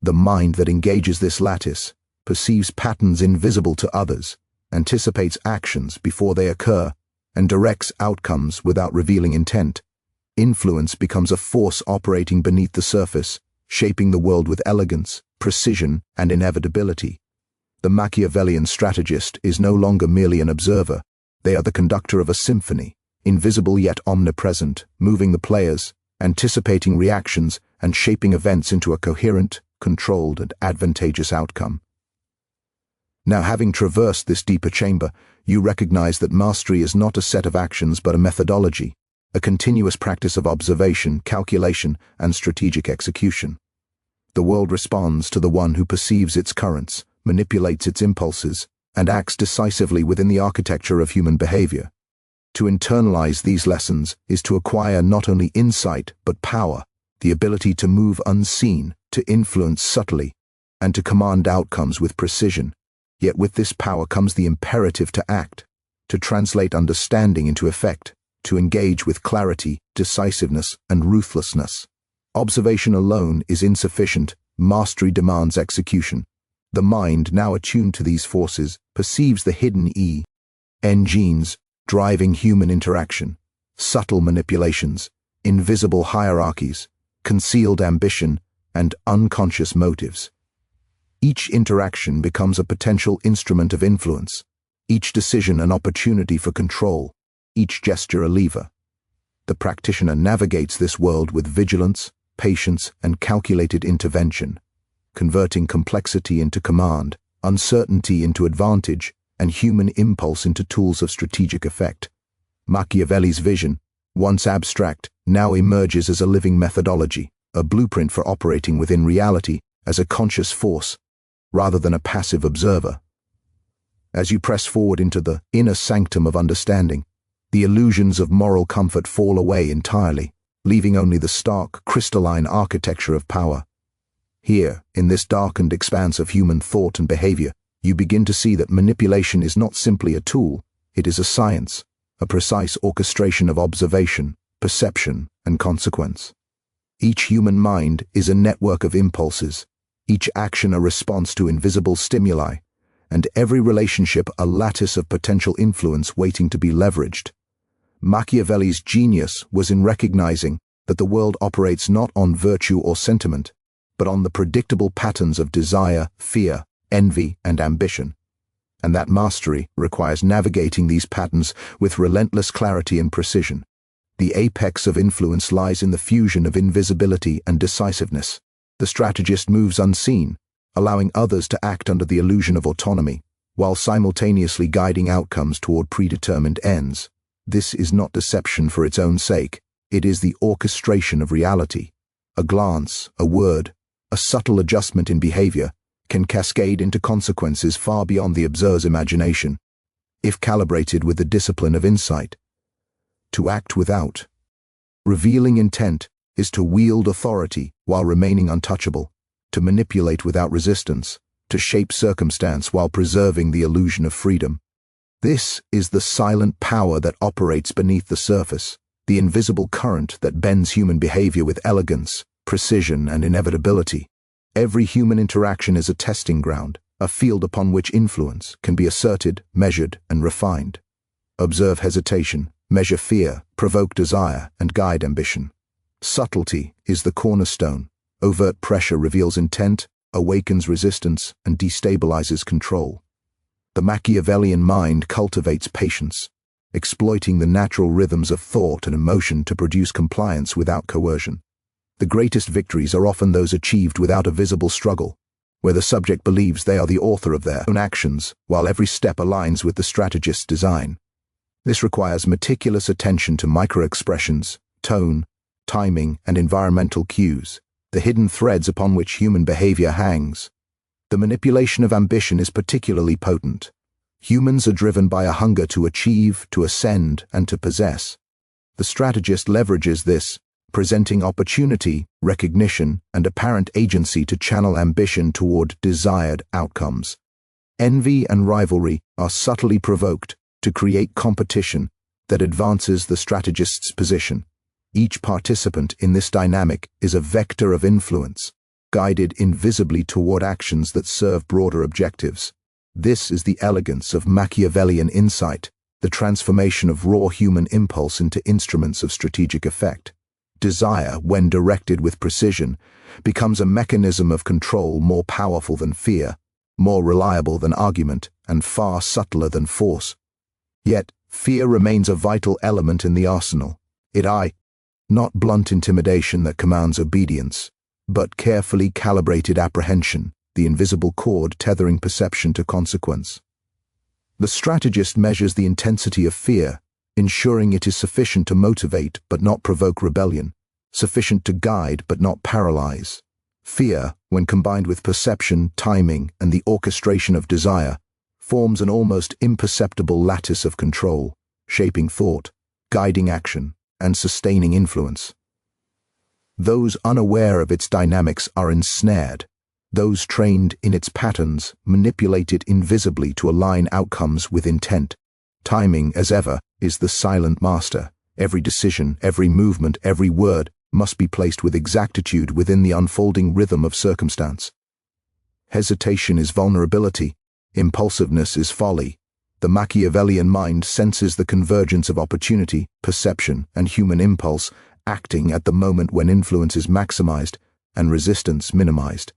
The mind that engages this lattice perceives patterns invisible to others, anticipates actions before they occur, and directs outcomes without revealing intent. Influence becomes a force operating beneath the surface, shaping the world with elegance, precision, and inevitability. The Machiavellian strategist is no longer merely an observer. They are the conductor of a symphony, invisible yet omnipresent, moving the players, anticipating reactions, and shaping events into a coherent, controlled, and advantageous outcome. Now, having traversed this deeper chamber, you recognize that mastery is not a set of actions but a methodology, a continuous practice of observation, calculation, and strategic execution. The world responds to the one who perceives its currents, manipulates its impulses, and acts decisively within the architecture of human behavior. To internalize these lessons is to acquire not only insight but power, the ability to move unseen, to influence subtly, and to command outcomes with precision. Yet with this power comes the imperative to act, to translate understanding into effect, to engage with clarity, decisiveness, and ruthlessness. Observation alone is insufficient. Mastery demands execution. The mind, now attuned to these forces, perceives the hidden genes driving human interaction, subtle manipulations, invisible hierarchies, concealed ambition, and unconscious motives. Each interaction becomes a potential instrument of influence, each decision an opportunity for control, each gesture a lever. The practitioner navigates this world with vigilance, patience, and calculated intervention, converting complexity into command, uncertainty into advantage, and human impulse into tools of strategic effect. Machiavelli's vision, once abstract, now emerges as a living methodology, a blueprint for operating within reality as a conscious force, rather than a passive observer. As you press forward into the inner sanctum of understanding, the illusions of moral comfort fall away entirely, leaving only the stark, crystalline architecture of power. Here, in this darkened expanse of human thought and behavior, you begin to see that manipulation is not simply a tool, it is a science, a precise orchestration of observation, perception, and consequence. Each human mind is a network of impulses, each action a response to invisible stimuli, and every relationship a lattice of potential influence waiting to be leveraged. Machiavelli's genius was in recognizing that the world operates not on virtue or sentiment, but on the predictable patterns of desire, fear, envy, and ambition. And that mastery requires navigating these patterns with relentless clarity and precision. The apex of influence lies in the fusion of invisibility and decisiveness. The strategist moves unseen, allowing others to act under the illusion of autonomy, while simultaneously guiding outcomes toward predetermined ends. This is not deception for its own sake. It is the orchestration of reality. A glance, a word, a subtle adjustment in behavior can cascade into consequences far beyond the observer's imagination, if calibrated with the discipline of insight. To act without. Revealing intent is to wield authority while remaining untouchable, to manipulate without resistance, to shape circumstance while preserving the illusion of freedom. This is the silent power that operates beneath the surface, the invisible current that bends human behavior with elegance, precision, and inevitability. Every human interaction is a testing ground, a field upon which influence can be asserted, measured, and refined. Observe hesitation, measure fear, provoke desire, and guide ambition. Subtlety is the cornerstone. Overt pressure reveals intent, awakens resistance, and destabilizes control. The Machiavellian mind cultivates patience, exploiting the natural rhythms of thought and emotion to produce compliance without coercion. The greatest victories are often those achieved without a visible struggle, where the subject believes they are the author of their own actions, while every step aligns with the strategist's design. This requires meticulous attention to micro-expressions, tone, timing, and environmental cues, the hidden threads upon which human behavior hangs. The manipulation of ambition is particularly potent. Humans are driven by a hunger to achieve, to ascend, and to possess. The strategist leverages this, presenting opportunity, recognition, and apparent agency to channel ambition toward desired outcomes. Envy and rivalry are subtly provoked to create competition that advances the strategist's position. Each participant in this dynamic is a vector of influence, guided invisibly toward actions that serve broader objectives. This is the elegance of Machiavellian insight, the transformation of raw human impulse into instruments of strategic effect. Desire, when directed with precision, becomes a mechanism of control more powerful than fear, more reliable than argument, and far subtler than force. Yet, fear remains a vital element in the arsenal. Not blunt intimidation that commands obedience, but carefully calibrated apprehension, the invisible cord tethering perception to consequence. The strategist measures the intensity of fear, ensuring it is sufficient to motivate but not provoke rebellion, sufficient to guide but not paralyze. Fear, when combined with perception, timing, and the orchestration of desire, forms an almost imperceptible lattice of control, shaping thought, guiding action, and sustaining influence. Those unaware of its dynamics are ensnared. Those trained in its patterns manipulate it invisibly to align outcomes with intent. Timing, as ever, is the silent master. Every decision, every movement, every word must be placed with exactitude within the unfolding rhythm of circumstance. Hesitation is vulnerability. Impulsiveness is folly. The Machiavellian mind senses the convergence of opportunity, perception, and human impulse, acting at the moment when influence is maximized and resistance minimized.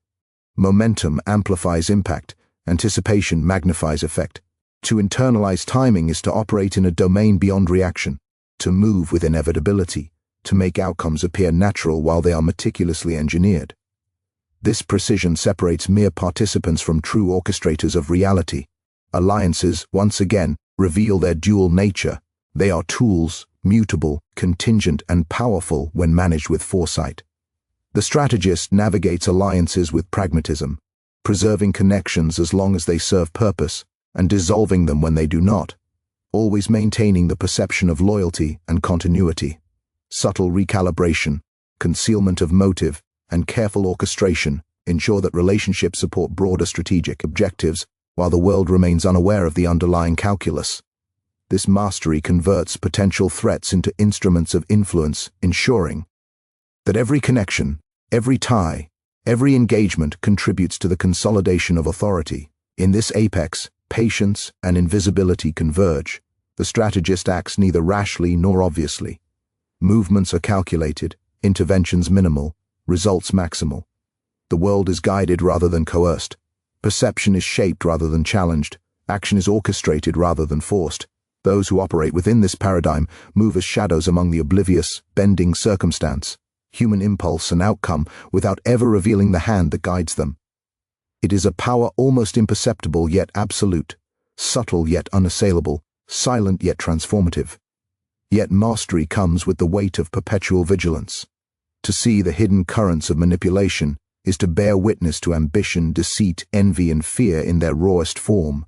Momentum amplifies impact. Anticipation magnifies effect. To internalize timing is to operate in a domain beyond reaction, to move with inevitability, to make outcomes appear natural while they are meticulously engineered. This precision separates mere participants from true orchestrators of reality. Alliances, once again, reveal their dual nature. They are tools, mutable, contingent, and powerful when managed with foresight. The strategist navigates alliances with pragmatism, preserving connections as long as they serve purpose, and dissolving them when they do not, always maintaining the perception of loyalty and continuity. Subtle recalibration, concealment of motive, and careful orchestration ensure that relationships support broader strategic objectives while the world remains unaware of the underlying calculus. This mastery converts potential threats into instruments of influence, ensuring that every connection, every tie, every engagement contributes to the consolidation of authority. In this apex, patience and invisibility converge. The strategist acts neither rashly nor obviously. Movements are calculated, interventions minimal, results maximal. The world is guided rather than coerced. Perception is shaped rather than challenged. Action is orchestrated rather than forced. Those who operate within this paradigm move as shadows among the oblivious, bending circumstance, human impulse and outcome without ever revealing the hand that guides them. It is a power almost imperceptible yet absolute, subtle yet unassailable, silent yet transformative. Yet mastery comes with the weight of perpetual vigilance. To see the hidden currents of manipulation is to bear witness to ambition, deceit, envy, and fear in their rawest form.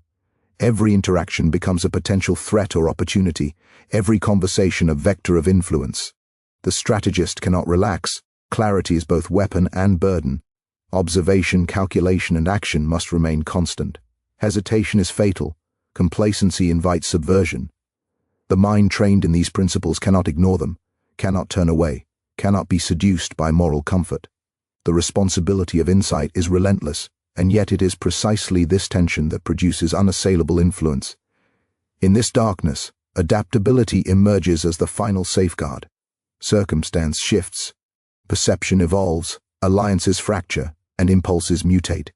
Every interaction becomes a potential threat or opportunity, every conversation a vector of influence. The strategist cannot relax. Clarity is both weapon and burden. Observation, calculation, and action must remain constant. Hesitation is fatal. Complacency invites subversion. The mind trained in these principles cannot ignore them, cannot turn away, cannot be seduced by moral comfort. The responsibility of insight is relentless, and yet it is precisely this tension that produces unassailable influence. In this darkness, adaptability emerges as the final safeguard. Circumstance shifts, perception evolves, alliances fracture, and impulses mutate.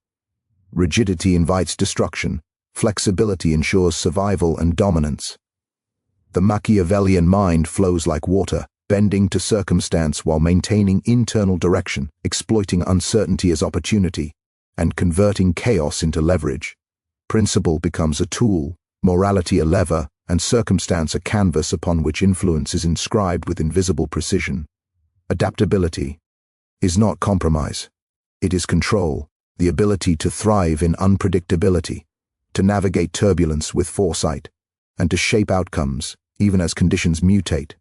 Rigidity invites destruction, flexibility ensures survival and dominance. The Machiavellian mind flows like water, bending to circumstance while maintaining internal direction, exploiting uncertainty as opportunity, and converting chaos into leverage. Principle becomes a tool, morality a lever, and circumstance a canvas upon which influence is inscribed with invisible precision. Adaptability is not compromise. It is control, the ability to thrive in unpredictability, to navigate turbulence with foresight, and to shape outcomes even as conditions mutate.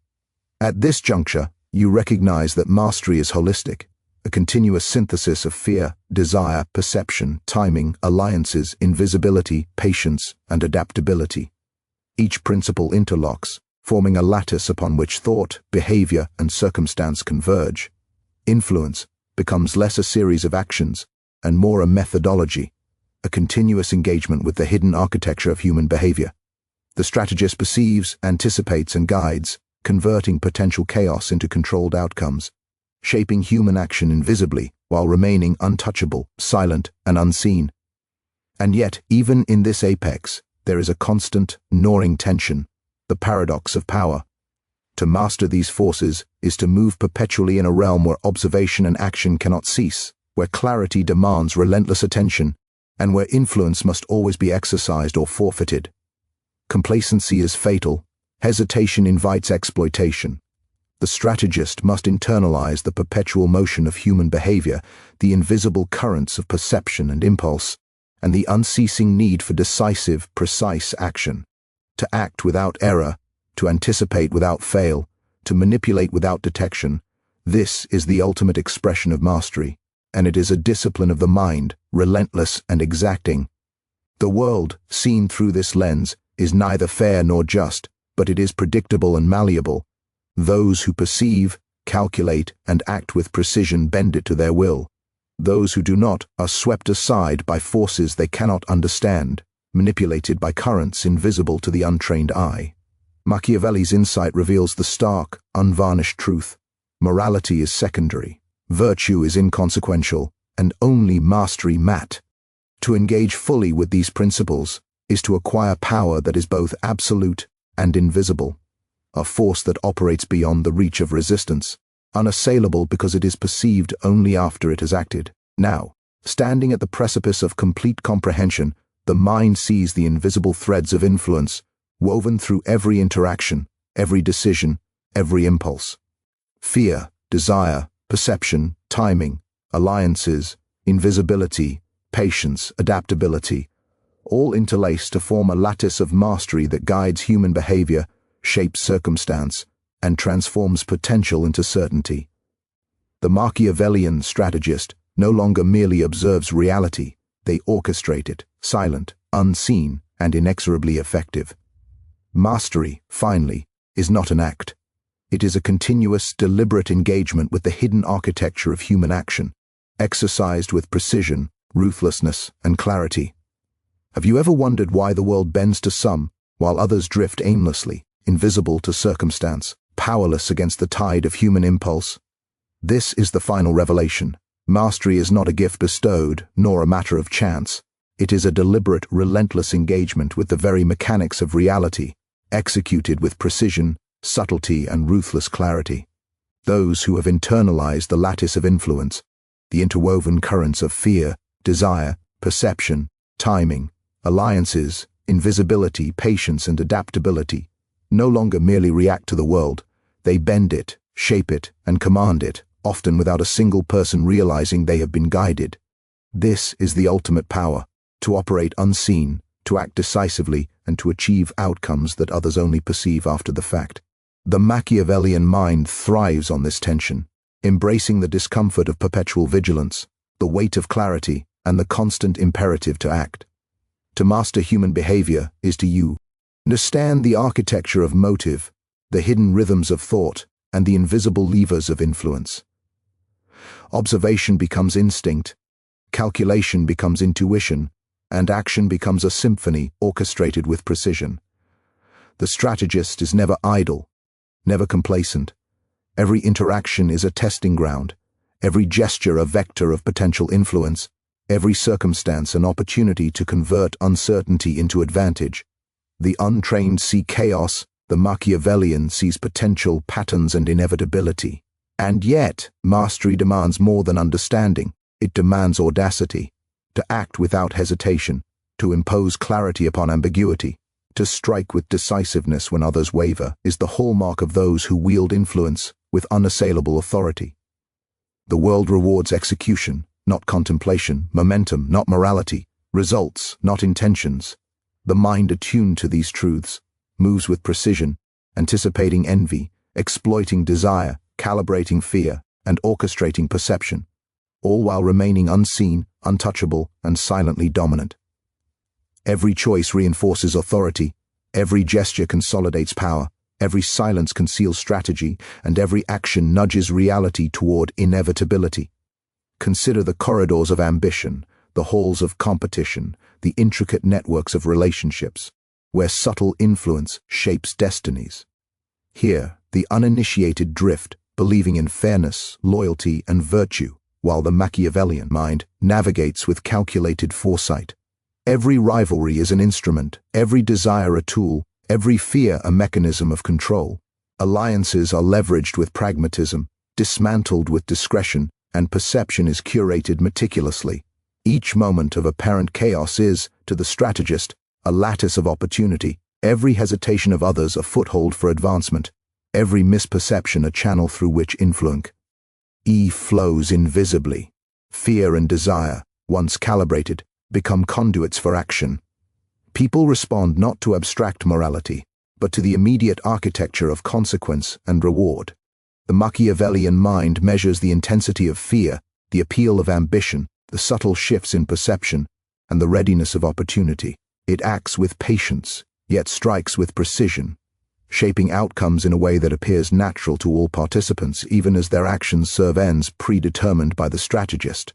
At this juncture, you recognize that mastery is holistic, a continuous synthesis of fear, desire, perception, timing, alliances, invisibility, patience, and adaptability. Each principle interlocks, forming a lattice upon which thought, behavior, and circumstance converge. Influence becomes less a series of actions and more a methodology, a continuous engagement with the hidden architecture of human behavior. The strategist perceives, anticipates, and guides, converting potential chaos into controlled outcomes, shaping human action invisibly while remaining untouchable, silent, and unseen. And yet, even in this apex, there is a constant, gnawing tension, the paradox of power. To master these forces is to move perpetually in a realm where observation and action cannot cease, where clarity demands relentless attention, and where influence must always be exercised or forfeited. Complacency is fatal. Hesitation invites exploitation. The strategist must internalize the perpetual motion of human behavior, the invisible currents of perception and impulse, and the unceasing need for decisive, precise action. To act without error, to anticipate without fail, to manipulate without detection, this is the ultimate expression of mastery, and it is a discipline of the mind, relentless and exacting. The world, seen through this lens, is neither fair nor just, but it is predictable and malleable. Those who perceive, calculate, and act with precision bend it to their will. Those who do not are swept aside by forces they cannot understand, manipulated by currents invisible to the untrained eye. Machiavelli's insight reveals the stark, unvarnished truth. Morality is secondary, virtue is inconsequential, and only mastery matters. To engage fully with these principles is to acquire power that is both absolute and invisible, a force that operates beyond the reach of resistance, unassailable because it is perceived only after it has acted. Now, standing at the precipice of complete comprehension, the mind sees the invisible threads of influence, woven through every interaction, every decision, every impulse. Fear, desire, perception, timing, alliances, invisibility, patience, adaptability, all interlace to form a lattice of mastery that guides human behavior, shapes circumstance, and transforms potential into certainty. The Machiavellian strategist no longer merely observes reality, they orchestrate it, silent, unseen, and inexorably effective. Mastery, finally, is not an act. It is a continuous, deliberate engagement with the hidden architecture of human action, exercised with precision, ruthlessness, and clarity. Have you ever wondered why the world bends to some, while others drift aimlessly, invisible to circumstance, powerless against the tide of human impulse? This is the final revelation. Mastery is not a gift bestowed, nor a matter of chance. It is a deliberate, relentless engagement with the very mechanics of reality, executed with precision, subtlety, and ruthless clarity. Those who have internalized the lattice of influence, the interwoven currents of fear, desire, perception, timing, alliances, invisibility, patience, and adaptability, no longer merely react to the world. They bend it, shape it, and command it, often without a single person realizing they have been guided. This is the ultimate power, to operate unseen, to act decisively, and to achieve outcomes that others only perceive after the fact. The Machiavellian mind thrives on this tension, embracing the discomfort of perpetual vigilance, the weight of clarity, and the constant imperative to act. To master human behavior is to understand the architecture of motive, the hidden rhythms of thought, and the invisible levers of influence. Observation becomes instinct, calculation becomes intuition, and action becomes a symphony orchestrated with precision. The strategist is never idle, never complacent. Every interaction is a testing ground, every gesture a vector of potential influence, every circumstance an opportunity to convert uncertainty into advantage. The untrained see chaos, the Machiavellian sees potential, patterns, and inevitability. And yet, mastery demands more than understanding. It demands audacity, to act without hesitation, to impose clarity upon ambiguity, to strike with decisiveness when others waver, is the hallmark of those who wield influence with unassailable authority. The world rewards execution, not contemplation, momentum, not morality, results, not intentions. The mind attuned to these truths moves with precision, anticipating envy, exploiting desire, calibrating fear, and orchestrating perception, all while remaining unseen, untouchable, and silently dominant. Every choice reinforces authority, every gesture consolidates power, every silence conceals strategy, and every action nudges reality toward inevitability. Consider the corridors of ambition, the halls of competition, the intricate networks of relationships, where subtle influence shapes destinies. Here, the uninitiated drift, believing in fairness, loyalty, and virtue, while the Machiavellian mind navigates with calculated foresight. Every rivalry is an instrument, every desire a tool, every fear a mechanism of control. Alliances are leveraged with pragmatism, dismantled with discretion, and perception is curated meticulously. Each moment of apparent chaos is, to the strategist, a lattice of opportunity, every hesitation of others a foothold for advancement, every misperception a channel through which influence flows invisibly. Fear and desire, once calibrated, become conduits for action. People respond not to abstract morality, but to the immediate architecture of consequence and reward. The Machiavellian mind measures the intensity of fear, the appeal of ambition, the subtle shifts in perception, and the readiness of opportunity. It acts with patience, yet strikes with precision, shaping outcomes in a way that appears natural to all participants, even as their actions serve ends predetermined by the strategist.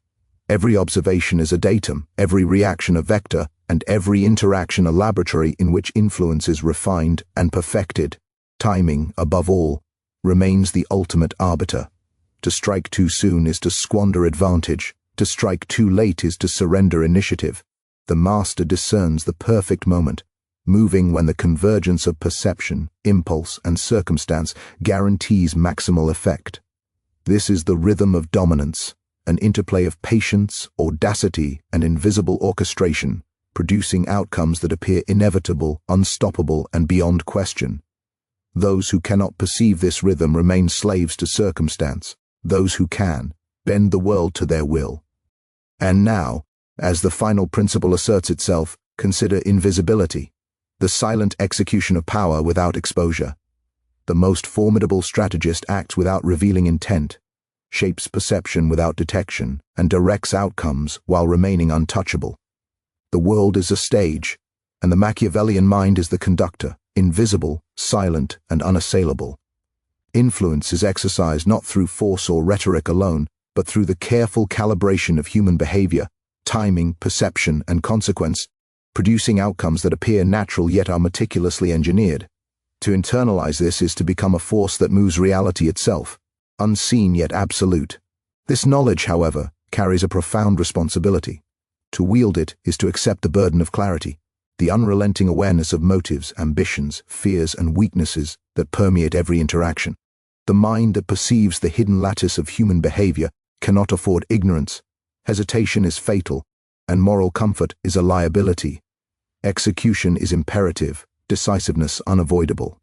Every observation is a datum, every reaction a vector, and every interaction a laboratory in which influence is refined and perfected. Timing, above all, remains the ultimate arbiter. To strike too soon is to squander advantage. To strike too late is to surrender initiative. The master discerns the perfect moment, moving when the convergence of perception, impulse, and circumstance guarantees maximal effect. This is the rhythm of dominance, an interplay of patience, audacity, and invisible orchestration, producing outcomes that appear inevitable, unstoppable, and beyond question. Those who cannot perceive this rhythm remain slaves to circumstance. Those who can, bend the world to their will. And now, as the final principle asserts itself, consider invisibility, the silent execution of power without exposure. The most formidable strategist acts without revealing intent, shapes perception without detection, and directs outcomes while remaining untouchable. The world is a stage, and the Machiavellian mind is the conductor, invisible, silent, and unassailable. Influence is exercised not through force or rhetoric alone, but through the careful calibration of human behavior, timing, perception, and consequence, producing outcomes that appear natural yet are meticulously engineered. To internalize this is to become a force that moves reality itself, unseen yet absolute. This knowledge, however, carries a profound responsibility. To wield it is to accept the burden of clarity, the unrelenting awareness of motives, ambitions, fears, and weaknesses that permeate every interaction. The mind that perceives the hidden lattice of human behavior cannot afford ignorance. Hesitation is fatal, and moral comfort is a liability. Execution is imperative, decisiveness unavoidable.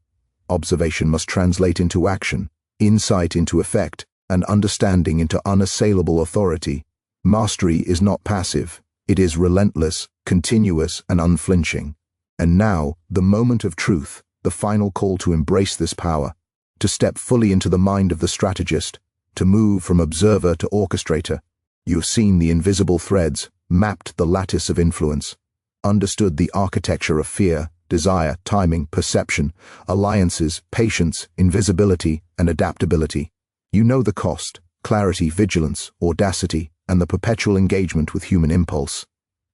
Observation must translate into action, insight into effect, and understanding into unassailable authority. Mastery is not passive, it is relentless, continuous, and unflinching. And now, the moment of truth, the final call to embrace this power, to step fully into the mind of the strategist, to move from observer to orchestrator. You have seen the invisible threads, mapped the lattice of influence, understood the architecture of fear, desire, timing, perception, alliances, patience, invisibility, and adaptability. You know the cost, clarity, vigilance, audacity, and the perpetual engagement with human impulse.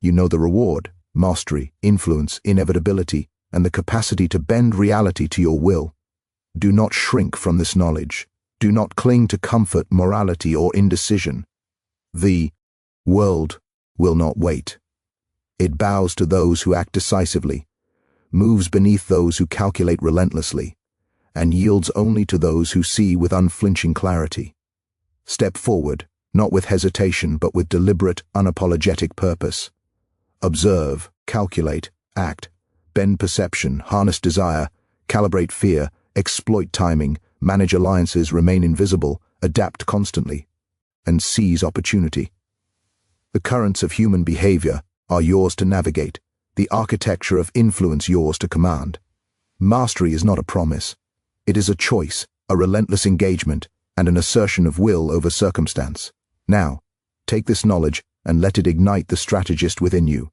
You know the reward, mastery, influence, inevitability, and the capacity to bend reality to your will. Do not shrink from this knowledge. Do not cling to comfort, morality, or indecision. The world will not wait. It bows to those who act decisively, moves beneath those who calculate relentlessly, and yields only to those who see with unflinching clarity. Step forward, not with hesitation but with deliberate, unapologetic purpose. Observe, calculate, act, bend perception, harness desire, calibrate fear, exploit timing, manage alliances, remain invisible, adapt constantly, and seize opportunity. The currents of human behavior are yours to navigate, the architecture of influence yours to command. Mastery is not a promise. It is a choice, a relentless engagement, and an assertion of will over circumstance. Now, take this knowledge and let it ignite the strategist within you.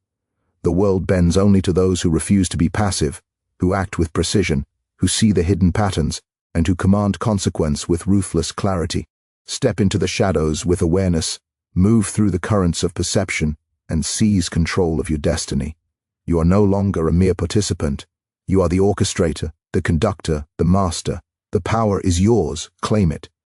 The world bends only to those who refuse to be passive, who act with precision, who see the hidden patterns, and who command consequence with ruthless clarity. Step into the shadows with awareness, move through the currents of perception, and seize control of your destiny. You are no longer a mere participant. You are the orchestrator, the conductor, the master. The power is yours. Claim it.